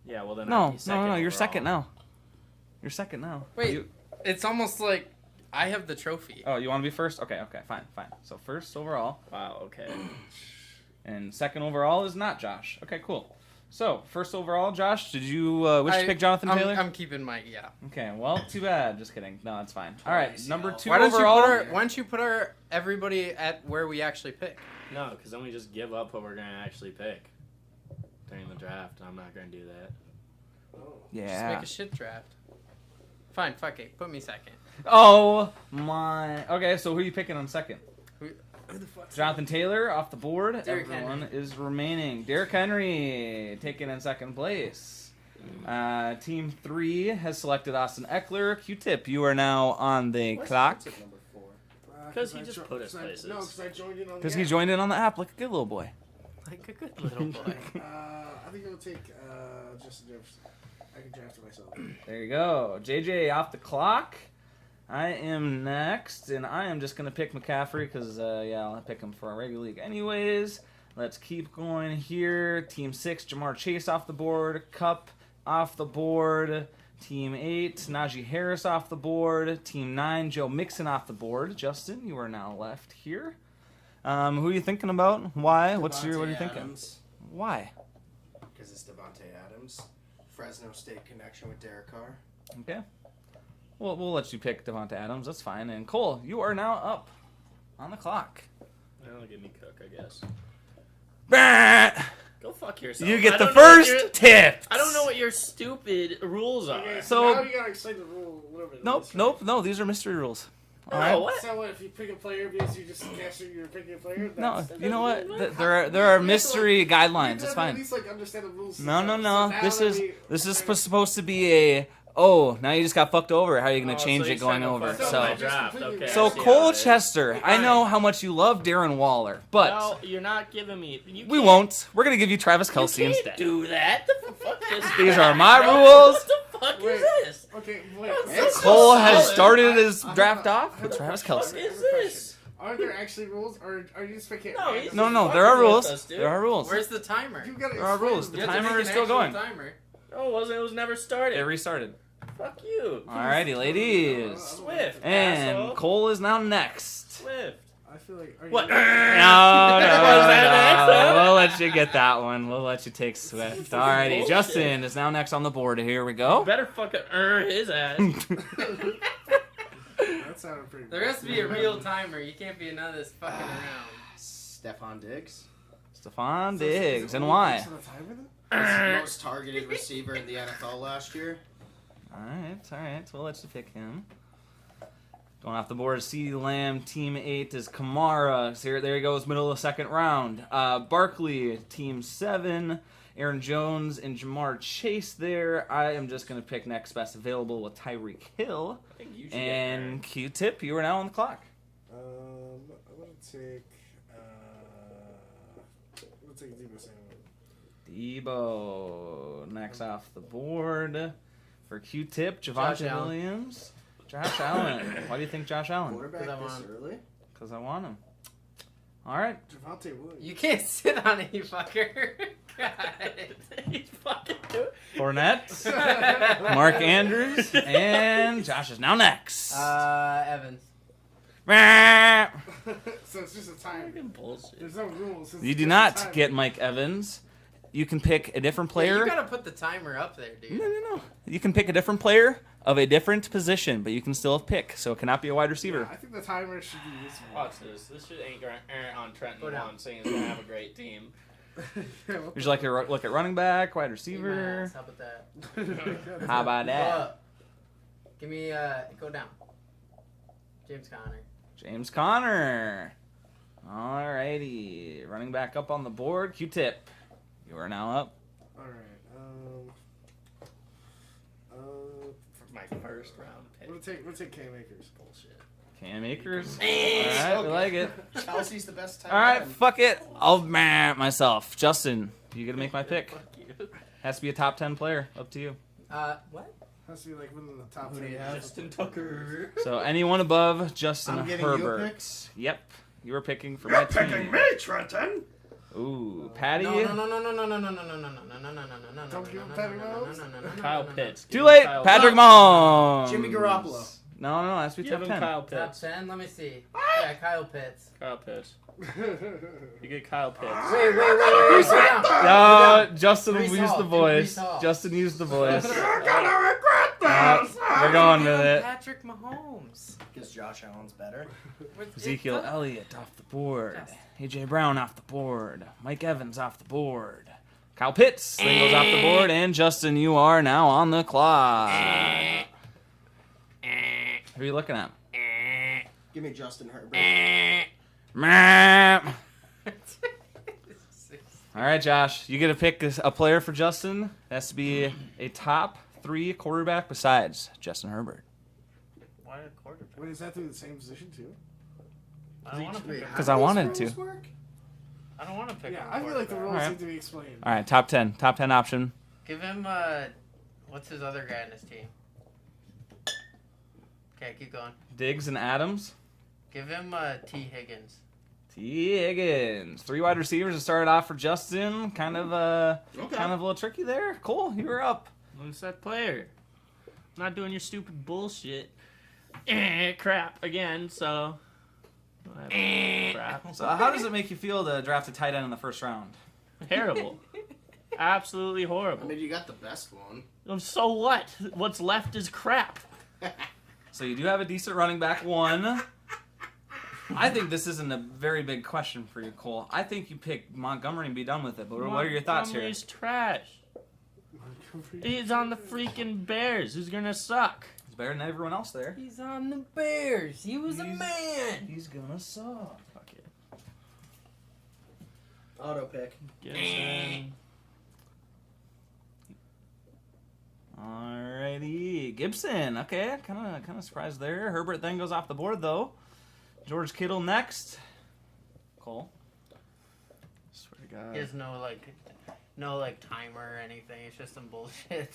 Yeah, well then. No, I'd be second you're overall. second now. You're second now. Wait, it's almost like I have the trophy. Oh, you want to be first? Okay, fine. So first overall, Wow. Okay. and second overall is not Josh. Okay, cool. So first overall, Josh, did you wish to pick Jonathan Taylor? I'm keeping my Okay, well, too bad. Just kidding. No, it's fine. All right, number 2 Why overall. don't you put our everybody at where we actually pick? No, because then we just give up what we're gonna actually pick during the draft. I'm not gonna do that. Just Yeah. make a shit draft. Fine, fuck it. Put me second. Oh my. Okay, so who are you picking on second? Who the fuck's Jonathan Taylor off the board. Derrick Everyone Henry. is remaining. Derrick Henry taken in second place. Team 3 has selected Austin Eckler. Q-Tip, you are now on the clock. Number 4. Because he just put us places. No, because I joined in on the Because he app. joined in on the app like a good little boy. Like a good little boy. I think I'll take Justin Jefferson. I can draft it myself. There you go. JJ off the clock. I am next, and I am just going to pick McCaffrey because, I'll pick him for our regular league anyways. Let's keep going here. Team 6, Jamar Chase off the board. Cup off the board. Team 8, Najee Harris off the board. Team 9, Joe Mixon off the board. Justin, you are now left here. Who are you thinking about? Why? What are you thinking? Adams, Why? because it's Devontae Adams. Fresno State connection with Derek Carr. Okay. Well, we'll let you pick Devonta Adams. That's fine. And Cole, you are now up on the clock. That'll give me Cook, I guess. Bah! Go fuck yourself. You get I the don't know what first your- tip. I don't know what your stupid rules are. Okay, So- now you gotta explain the rule a little bit. Nope. No, these are mystery rules. No, All right. what? So what, if you pick a player because you just guess that you're picking a player? No, That's, you know what? There are mystery guidelines. It's At fine. least like understand the rules. No. So now This that is we- this is supposed to be a. Oh, now you just got fucked over. How are you gonna Oh, change so it he's going trying to over? fuck up So, my draft. Okay, so I see how Cole it is. Chester, I know how much you love Darren Waller, but No, you're not giving me. You we can't- won't. We're gonna give you Travis You Kelce can't instead. do that. The fuck is These that, are my bro? rules. What the fuck Wait. is this? Okay, wait. It's Cole so has solid. started his I have draft a- off I have with a Travis question. Kelce. What is this? Are there actually rules, or are you just picking? No, he's No, just there are fucking with rules. us, dude. There are rules. Where's the timer? You gotta There are explain rules. The You have to timer make is an still actual going. Timer. No, it wasn't. It was never started. It restarted. Fuck you. Alrighty, ladies. Swift. And asshole. Cole is now next. Swift. I feel like. Are What? No, Was that next, huh? We'll let you get that one. We'll let you take Swift. Alrighty, bullshit. Justin is now next on the board. Here we go. Better fucking earn his ass. That sounded pretty. There has to be a real timer. You can't be none of this fucking around. Stephon Diggs. Stephon Diggs. And why? Most targeted receiver in the NFL last year. Alright. We'll let you pick him. Going off the board, CeeDee Lamb. Team 8 is Kamara. So there he goes, middle of the second round. Barkley, Team 7. Aaron Jones and Jamar Chase there. I am just going to pick next best available with Tyreek Hill. I think you should And Q-Tip, you are now on the clock. I'm gonna take. Let's take Debo Samuel. Debo next off the board. For Q-Tip, Josh Javonte Allen. Williams. Josh Allen. Why do you think Josh Allen? Quarterback Because I this want- early. Because I want him. All right. Javonte Williams. You can't sit on it, you fucker. God. He's fucking doing. Fournette, Mark Andrews, and Josh is now next. Evans. So it's just a time. Fucking bullshit. There's no rules. It's You do just a not time. get Mike Evans. You can pick a different Yeah, player. you gotta put the timer up there, dude. No. You can pick a different player of a different position, but you can still pick. So it cannot be a wide receiver. I think the timer should be this one. Watch this. This shit ain't gonna earn on Trenton Go down. one saying he's gonna have a great team. Would you like to look at running back, wide Eat my receiver? ass. How about that? How about Go that? up. Give me, go down. James Conner. James Conner. Alrighty. Running back up on the board. Q-Tip. You are now up. All right. For my first round pick. We'll take Cam Akers. Bullshit. Cam Akers. Eh, Alright, we like it. Chelsea's the best tight Alright, end. fuck it. I'll myself. Justin, You gotta make my pick. Fuck you. Has to be a top 10 player. Up to you. What? Has to be like within the top Who do 10. you have? Justin Tucker. So anyone above Justin I'm getting you a Herbert. pick? Yep. You were picking for my team. Trenton. Ooh, Patty. No. Don't give him Patty Mahomes. Kyle Pitts. Too late. Kyle Patrick Pitts. Mahomes. Jimmy Garoppolo. No, that's be Give top him 10. Kyle Top Pitts. 10. Let me see. Yeah, Kyle Pitts. Kyle Pitts. You get Kyle Pitts. Wait. Slow down. No, Justin Brees used Hall. the Give voice. Brees Hall. Justin used the voice. You're gonna regret this. We're going with it. Patrick Mahomes. Because Josh Allen's better. Ezekiel Elliott off the board. AJ Brown off the board. Mike Evans off the board. Kyle Pitts then goes off the board. And Justin, you are now on the clock. Who are you looking at? Give me Justin Herbert. Meh. All right, Josh. You get to pick a player for Justin. It has to be a top 3 quarterback besides Justin Herbert. Why a quarterback? Wait, is that through the same position too? I don't want to pick. Wait, Because how I do wanted these to. rules work? I don't want to pick. Yeah, a I feel like the quarterback. rules Alright. need to be explained. All right, top 10. Top 10 option. Give him what's his other guy on his team? Okay, keep going. Diggs and Adams. Give him T. Higgins. T. Higgins. 3 wide receivers to start off for Justin. Kind of a little tricky there. Cool, you were up. Who's that player? I'm not doing your stupid bullshit. Crap again. So. Crap. So how does it make you feel to draft a tight end in the first round? Terrible. Absolutely I horrible. mean, you got the best one. So what? What's left is crap. So you do have a decent running back 1. I think this isn't a very big question for you, Cole. I think you pick Montgomery and be done with it. But what are your thoughts here? Montgomery's trash. He's on the freaking Bears. Who's gonna suck? He's better than everyone else there. He's on the Bears. He was a man. He's gonna suck. Fuck it. Auto pick. Gibson. Alrighty, Gibson. Okay, kind of surprised there. Herbert then goes off the board though. George Kittle next. Cole. Swear to God. He has no timer or anything. It's just some bullshit.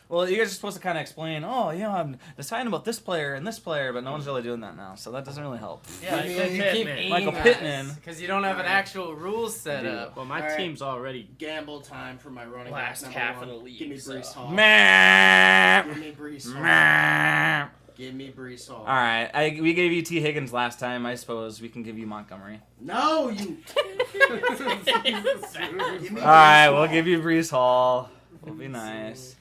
Well, you guys are supposed to kind of explain. Oh, I'm deciding about this player and this player, but no one's really doing that now, so that doesn't really help. Yeah, Michael you keep Pittman. Michael Pittman. because you don't have an actual rules set up. Well, my All right. team's already Gamble time for my running last back half number of 1. the league. Give me so. Brees Hall. Meh. Give me Brees Hall. Meh. Give me Brees Hall. All right, we gave you T. Higgins last time. I suppose we can give you Montgomery. No, you. Give me All right, Brees we'll Hall. give you Brees Hall. We'll be nice.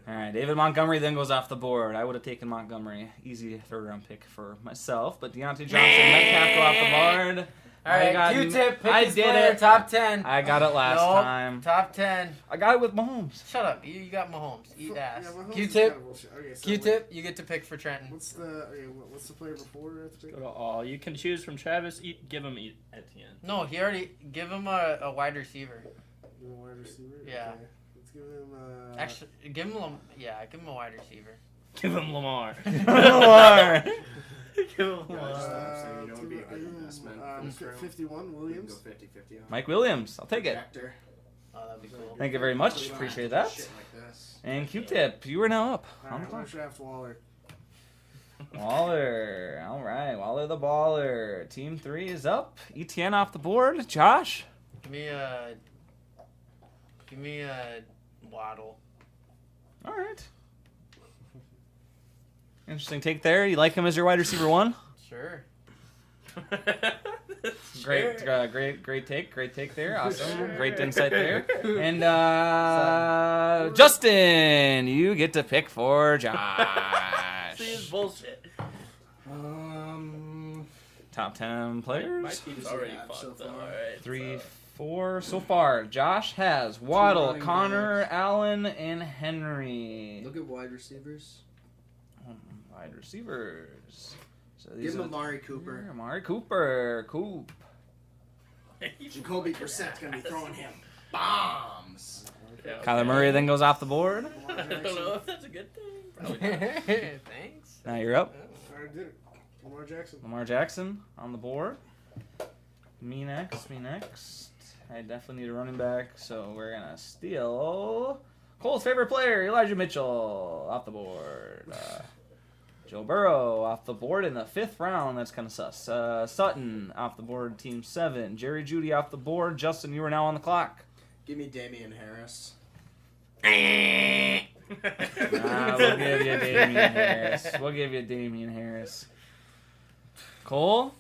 All right, David Montgomery then goes off the board. I would have taken Montgomery. Easy 3rd-round pick for myself. But Deontay Johnson, Metcalf go off the board. All right, got- Q-tip, pick I his did player, it. top 10. I got it last Nope, time. top 10. I got it with Mahomes. Shut up. You got Mahomes. Eat ass. Yeah, Mahomes is Q-tip, kinda bullshit. Okay, so Q-tip, you get to pick for Trenton. What's the player before? I have to pick? Go to all. You can choose from Travis. Give him Etienne. No, he already give him a wide receiver. Give him a wide receiver. Yeah. Okay. Let's give him. Actually, give him a wide receiver. Give him Lamar. Lamar. Give him Yeah, Lamar. just saying, you know, it'd be a good investment for this round. 51 We can Williams. go 50-50 on Mike Williams. I'll take it. Projector. Oh, that'd be cool. Thank you very much. We don't Appreciate have to that. do shit like this. And Q-tip, you are now up. All right, I'm gonna draft Waller. Waller. All right, Waller the baller. Team 3 is up. ETN off the board. Josh. Give me a Waddle. All right. Interesting take there. You like him as your wide receiver 1? Sure. Great take. Great take there. Awesome. Great insight there. And Justin, you get to pick for Josh. See his bullshit. Top 10 My players. team's already Yeah, fucked so though. far. Alright. 3, 4 so far. Josh has Waddle, running Connor, backs. Allen, and Henry. Look at wide receivers. Wide receivers. So Give these him are Amari Cooper. Amari Cooper. Coop. Jacoby Brissett's gonna be throwing him bombs. Yeah, okay. Kyler Murray then goes off the board. I don't know if that's a good thing. Probably not. Thanks. Now you're up. I already did it. Lamar Jackson. Lamar Jackson on the board. Me next. I definitely need a running back, so we're gonna steal Cole's favorite player, Elijah Mitchell, off the board. Joe Burrow off the board in the 5th round. That's kind of sus. Sutton off the board, team 7. Jerry Jeudy off the board. Justin, you are now on the clock. Give me Damian Harris. We'll give you Damian Harris. We'll give you Damian Harris. Cole,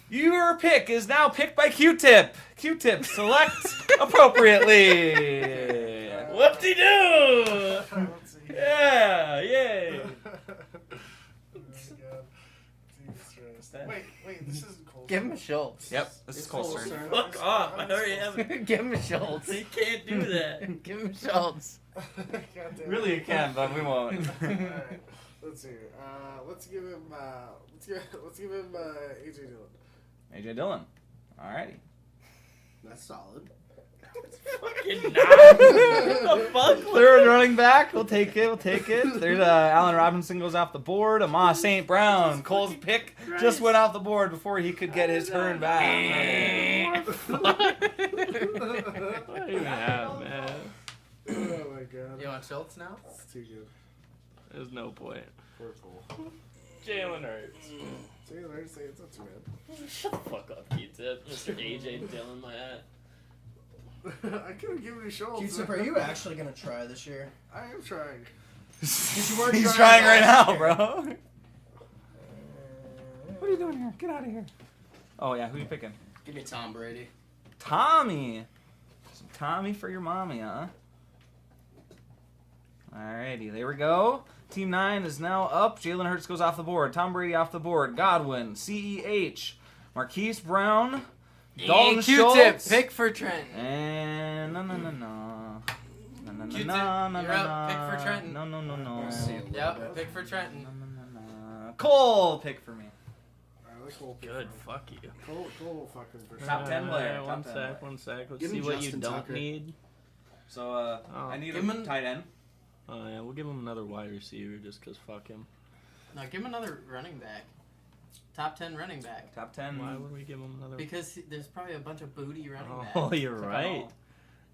your pick is now picked by Q-Tip. Q-Tip, select appropriately. Whoop-de-doo! Let's see. Yeah, yay. Wait, this isn't Cole's. Give him a Schultz. Yep, this is Cole's turn. Fuck off! I already have it. Give him a Schultz. You can't do that. Give him Schultz. Goddamn. Really, you can, but we won't. Alright, let's see. Let's give him. Let's give him AJ Dillon. AJ Dillon. Alrighty. That's solid. Fucking not. The fuck? Third running back. We'll take it. There's Allen Robinson goes off the board. Amon St. Brown. Cole's pick just went off the board before he could get his turn back. What do you have, man? Oh my god. You want Schultz now? It's too good. There's no point. Poor Cole. Jalen Hurts. Taylor, say it's not too bad. Shut the fuck up, Q-Tip. Mr. AJ Dillon, my hat. I could have given you Schultz. Q-Tip, are you actually gonna try this year? I am trying. You weren't He's trying trying right last now, year. bro. What are you doing here? Get out of here. Oh yeah, who you picking? Give me Tom Brady. Tommy. Some Tommy for your mommy, huh? Alrighty, there we go. Team 9 is now up. Jalen Hurts goes off the board. Tom Brady off the board. Godwin, CEH, Marquise Brown, Dalton Q-Tip, Schultz, pick for Trenton. and no. Q-Tip, you're up. Pick for Trenton. No. Yep, pick for Trenton. Cole, pick for me. I like Cole. Good, fuck you. Cole fucking for sure. Top 10 player. One Top 10 sec, player. one sec. Let's Give see him what you Justin don't Tucker. need. So I need Give him a an- tight end. Oh yeah, we'll give him another wide receiver just cause fuck him. No, give him another running back. Top 10 running back. Top 10. Why would we give him another? Because there's probably a bunch of booty running backs. Oh, you're right.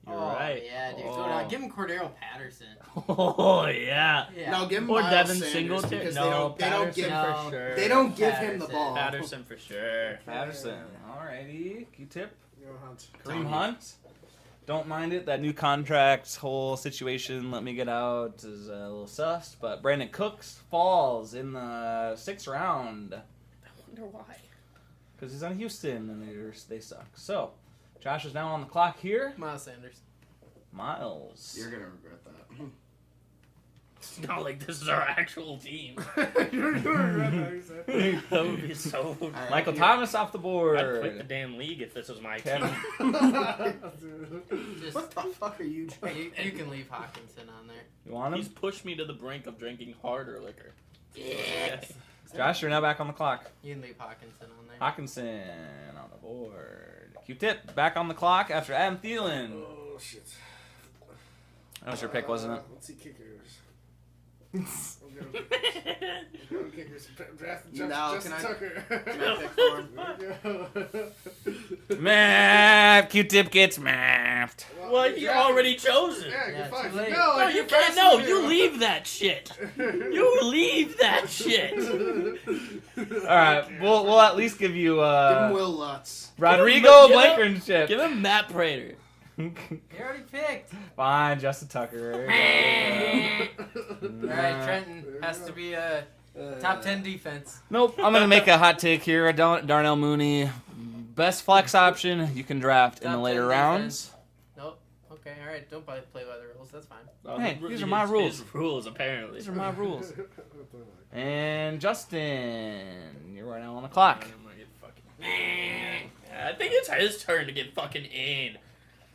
You're Oh, right. yeah, dude. Oh. Give him Cordero Patterson. Oh yeah. Yeah. No, give him Or Miles Devin Sanders Singletary. because No, they don't Patterson give No. for sure. they don't give him the Patterson. ball. Patterson for sure. Patterson. Alrighty. Q-Tip. Go Hunt. Kareem Hunt. Don't mind it. That new contract whole situation, let me get out, is a little sus. But Brandon Cooks falls in the 6th round. I wonder why. Because he's on Houston and they suck. So, Josh is now on the clock here. Miles Sanders. Miles. You're gonna regret that. It's not like this is our actual team. You're gonna regret that, you said. That would be so. Michael Thomas off the board. I'd quit the damn league if this was my team. Kevin. Just, What the fuck are you trying? you can leave Hawkinson on there. You want He's him? pushed me to the brink of drinking harder liquor. Yes. Josh, you're now back on the clock. You can leave Hawkinson on there. Hawkinson on the board. Q-Tip back on the clock after Adam Thielen. Oh shit. That was your pick, wasn't it? Let's see kickers. Go kickers. Draft Now, Justin can I- Tucker. Can I pick for him? Map. Q-Tip gets mapped. Well, you're already chosen. Yeah, Yeah, you're fine. too late. No, No, like, you you're can't. faster No, than you me. leave that shit. You leave that shit. All right, we'll at least give you Give him Will Lutz. Rodrigo Give him- Blankenship. Give him Matt Prater. You already picked. Fine, Justin Tucker. Alright, Trenton has to be a top 10 defense. Nope, I'm gonna make a hot take here. Darnell Mooney, best flex option you can draft in the Top later 10 rounds. Nope. Okay, alright. Don't play by the rules. That's fine. Hey, these are my rules. His rules, apparently. These are my rules. And Justin, you're right now on the clock. I think it's his turn to get fucking in.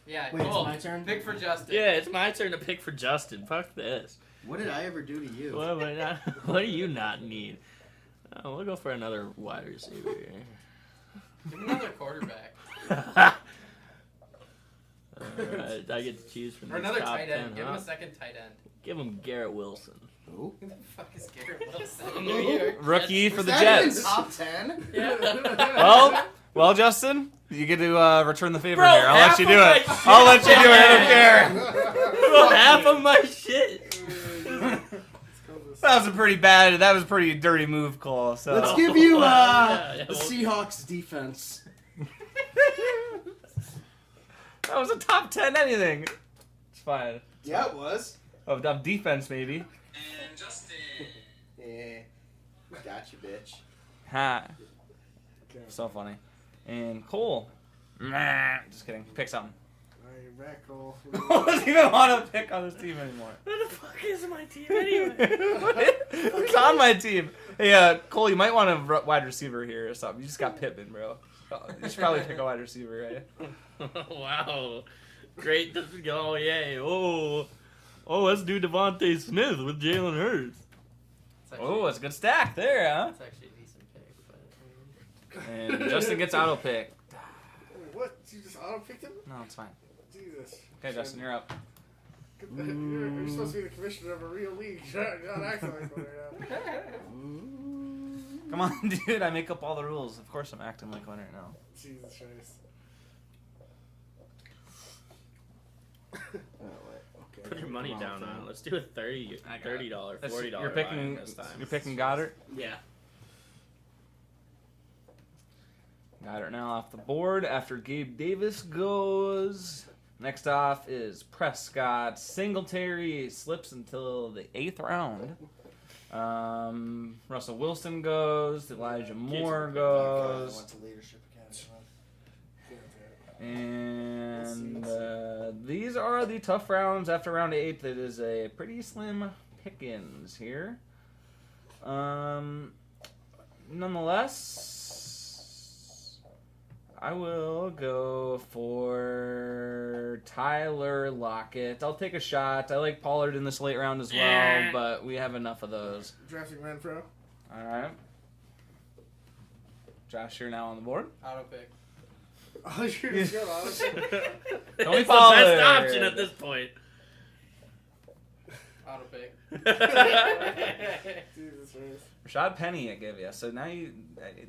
Yeah, Wait, it's cool. my turn? Pick for Justin. Yeah, it's my turn to pick for Justin. Fuck this. What did I ever do to you? What do you not need? We'll go for another wide receiver. Give him another quarterback. Alright, I get to choose from Or these another top tight 10, end. Give him huh? a second tight end. Give him Garrett Wilson. Who? Who the fuck is Garrett Wilson? New York. Rookie for Was the that even Jets. top 10? Yeah. Well, Well, Justin, you get to return the favor Bro, here. I'll let half you of do my it. shit. I'll let you do it. I don't care. Bro, half of my shit. That was a pretty bad. That was a pretty dirty move, Cole. So Let's give you Yeah, the Seahawks defense. that was a top 10 anything. It's fine. Yeah, it was. Of defense, maybe. And Justin. Yeah. Gotcha, bitch. Ha. So funny. And Cole. Just kidding. Pick something. Alright, back, Cole. Who doesn't even want to pick on this team anymore? Where the fuck is my team anyway? Who's on my team? Hey, Cole, you might want a wide receiver here or something. You just got Pittman, bro. You should probably pick a wide receiver, right? Wow. Great. Oh, yay. Oh, let's do Devontae Smith with Jalen Hurts. Oh, it's a good stack there, huh? That's actually a decent pick. But, And Justin gets auto pick. Wait, what? You just auto-picked him? No, it's fine. Jesus. Okay, Justin, you're up. You're supposed to be the commissioner of a real league. Not acting like one right now. Come on, dude. I make up all the rules. Of course I'm acting like one right now. Jesus Christ. Put your money down on it. Let's do a $30, $40 You're buy-in picking, this time. you're picking Goddard? Yeah. Goddard now off the board after Gabe Davis goes. Next off is Prescott. Singletary slips until the 8th round. Russell Wilson goes. Elijah Moore goes. Went to Leadership Academy. And these are the tough rounds after round 8. It is a pretty slim pickings here. Nonetheless, I will go for Tyler Lockett. I'll take a shot. I like Pollard in this late round as well, but we have enough of those. Drafting Renfro. All right. Josh, you're now on the board. auto pick. Oh, you're just going auto-pick. Tony It's the Pollard. best option at this point. Auto pick. Jesus Christ. Rashad Penny I give you. So now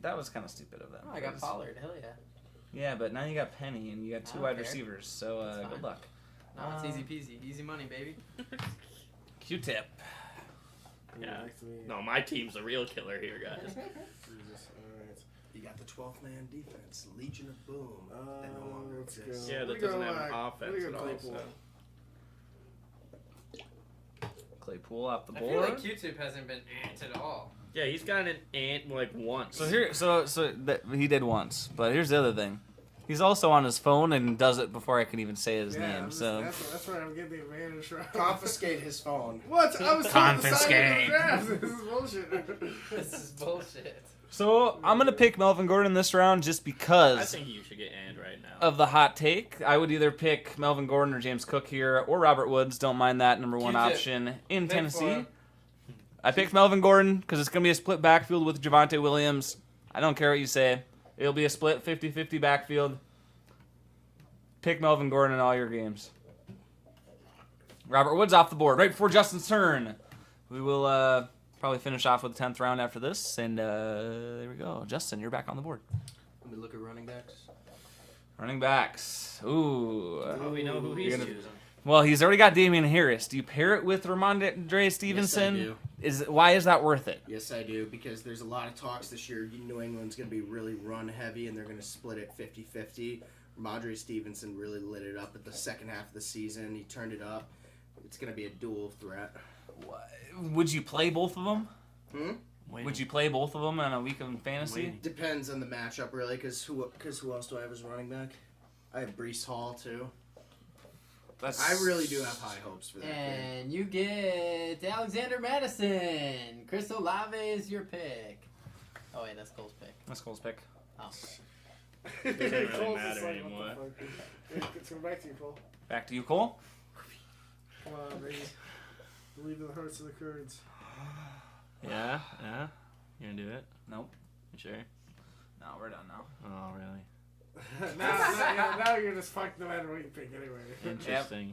that was kind of stupid of them. Oh, I got Pollard. Hell yeah. Yeah, but now you got Penny and you got 2 I wide don't care. receivers. So That's fine. good luck. No, it's easy peasy. Easy money, baby. Q-tip. Yeah. Back to me. No, my team's the real killer here, guys. Jesus. Alright. You got the 12th man defense, Legion of Boom. That no longer Let's exists. go. Yeah, We that doesn't go, have an we offense go at all. Claypool. So. Claypool off the I feel board. like Q-tip hasn't been ant at all. Yeah, he's got an ant like once. He did once, but here's the other thing. He's also on his phone and does it before I can even say his Yeah, name. So that's where I'm getting the advantage from. Confiscate his phone. What? I was told to sign in Confiscate. the draft. This is bullshit. This is bullshit. So I'm gonna pick Melvin Gordon this round just I because think you should get ant right now. of the hot take. I would either pick Melvin Gordon or James Cook here, or Robert Woods. Don't mind that number 1 Q-tip. option in Pick for Tennessee. him. I picked Melvin Gordon because it's going to be a split backfield with Javonte Williams. I don't care what you say. It'll be a split 50-50 backfield. Pick Melvin Gordon in all your games. Robert Woods off the board right before Justin's turn. We will probably finish off with the 10th round after this. And there we go. Justin, you're back on the board. Let me look at running backs. Running backs. Ooh. Oh, we know who he's You're gonna- using. Well, he's already got Damian Harris. Do you pair it with Ramondre Stevenson? Yes, I do. Why is that worth it? Yes, I do, because there's a lot of talks this year. New England's going to be really run heavy, and they're going to split it 50-50. Ramondre Stevenson really lit it up at the second half of the season. He turned it up. It's going to be a dual threat. Would you play both of them? Hmm? Would you play both of them on a week of fantasy? Depends on the matchup, really, because who else do I have as running back? I have Breece Hall, too. I really do have high hopes for that game. And you get Alexander Madison. Chris Olave is your pick. Oh, wait, that's Cole's pick. That's Cole's pick. Oh. Doesn't really Cole's matter just like, anymore. what the fuck? Let's go back to you, Cole. Back to you, Cole. Come on, baby. Believe in the hearts of the Kurds. Yeah? You gonna do it? Nope. You sure? No, we're done now. Oh, really? now you're just fucked no matter what you pick anyway. Interesting.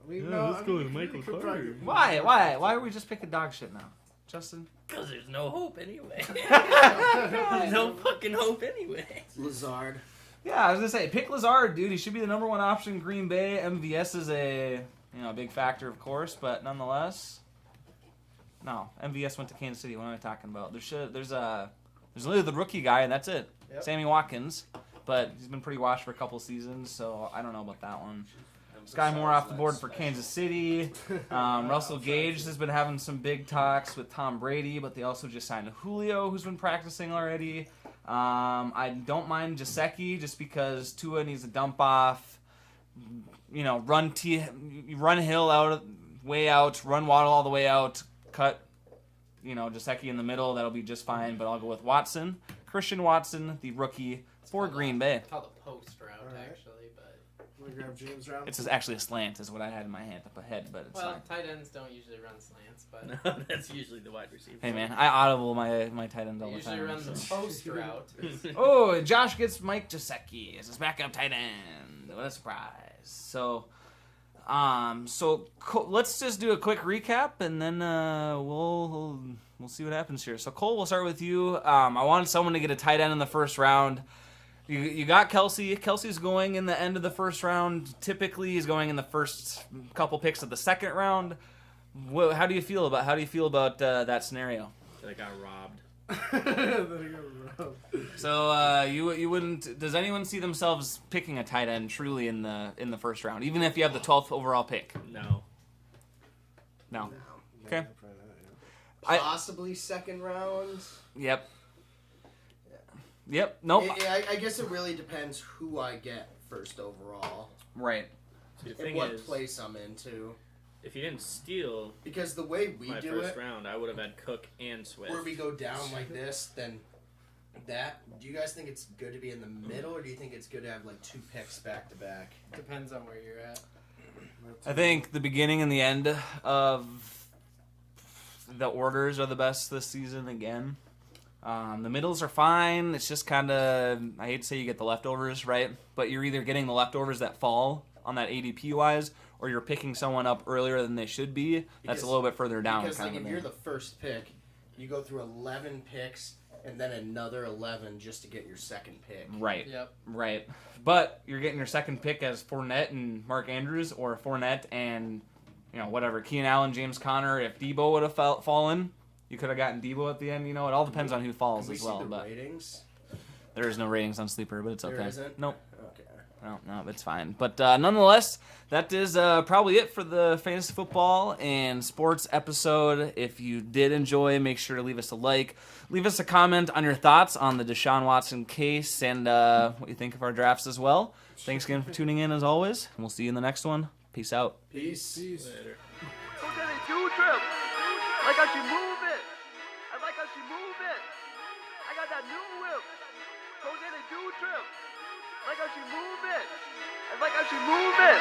I mean, Yeah, no, let's I go mean, to Michael you could Carter. probably- Why? Why are we just picking dog shit now? Justin? Because there's no hope anyway. There's no fucking hope anyway. Lazard. Yeah, I was gonna say pick Lazard, dude. He should be the number one option in Green Bay. MVS is a big factor, of course, but nonetheless. No, MVS went to Kansas City. What am I talking about? There's only the rookie guy, and that's it. Yep. Sammy Watkins, but he's been pretty washed for a couple seasons, so I don't know about that one. Sky Moore off the board for Kansas City. Russell Gage has been having some big talks with Tom Brady, but they also just signed Julio, who's been practicing already. I don't mind Gesicki just because Tua needs to dump off. Run Hill way out, run Waddle all the way out, cut Gesicki in the middle. That'll be just fine, but I'll go with Watson. Christian Watson, the rookie for Green Bay. It's called a post route, Alright. actually, but We grab James round. It's actually a slant is what I had in my hand up ahead, but it's fine. tight ends don't usually run slants, but No, that's usually the wide receiver. Hey man, I audible my tight ends all they the usually time. run the so. post route. Oh, and Josh gets Mike Gesicki as his backup tight end. What a surprise! So let's just do a quick recap, and then we'll see what happens here. So Cole, we'll start with you. I wanted someone to get a tight end in the first round. You got Kelsey. Kelsey's going in the end of the first round. Typically, he's going in the first couple picks of the second round. How do you feel about that scenario? That I got robbed. So you wouldn't? Does anyone see themselves picking a tight end truly in the first round, even if you have the 12th overall pick? No. No. Yeah, Okay. probably not, yeah. Possibly second round. Yep. Yep. Nope. I guess it really depends who I get first overall Right. See, the and thing what is, place I'm into. if you didn't steal Because the way we my do first it, round, I would have had Cook and Swift. where we go down like this, then that. Do you guys think it's good to be in the middle, or do you think it's good to have like 2 picks back to back? Depends on where you're at. I think the beginning and the end of the orders are the best this season again. The middles are fine. It's just kind of, I hate to say you get the leftovers, right? But you're either getting the leftovers that fall on that ADP wise, or you're picking someone up earlier than they should be. That's a little bit further down. Because kind like of if a you're thing. the first pick, you go through 11 picks and then another 11 just to get your second pick. Right. Yep. Right. But you're getting your second pick as Fournette and Mark Andrews, or Fournette and, whatever, Keenan Allen, James Conner. If Debo would have fallen, you could have gotten Debo at the end. It all depends on who falls Can we as see well. the But ratings? there is no ratings on Sleeper, but it's okay. There isn't? Nope. Okay. No, it's fine. But nonetheless, that is probably it for the fantasy football and sports episode. If you did enjoy, make sure to leave us a like. Leave us a comment on your thoughts on the Deshaun Watson case and what you think of our drafts as well. Thanks again for tuning in as always, and we'll see you in the next one. Peace out. Peace. Later. Like how she move it. I like how she move it. I got that new whip. Go get a dude trip. Like how she move it. I like how she move it.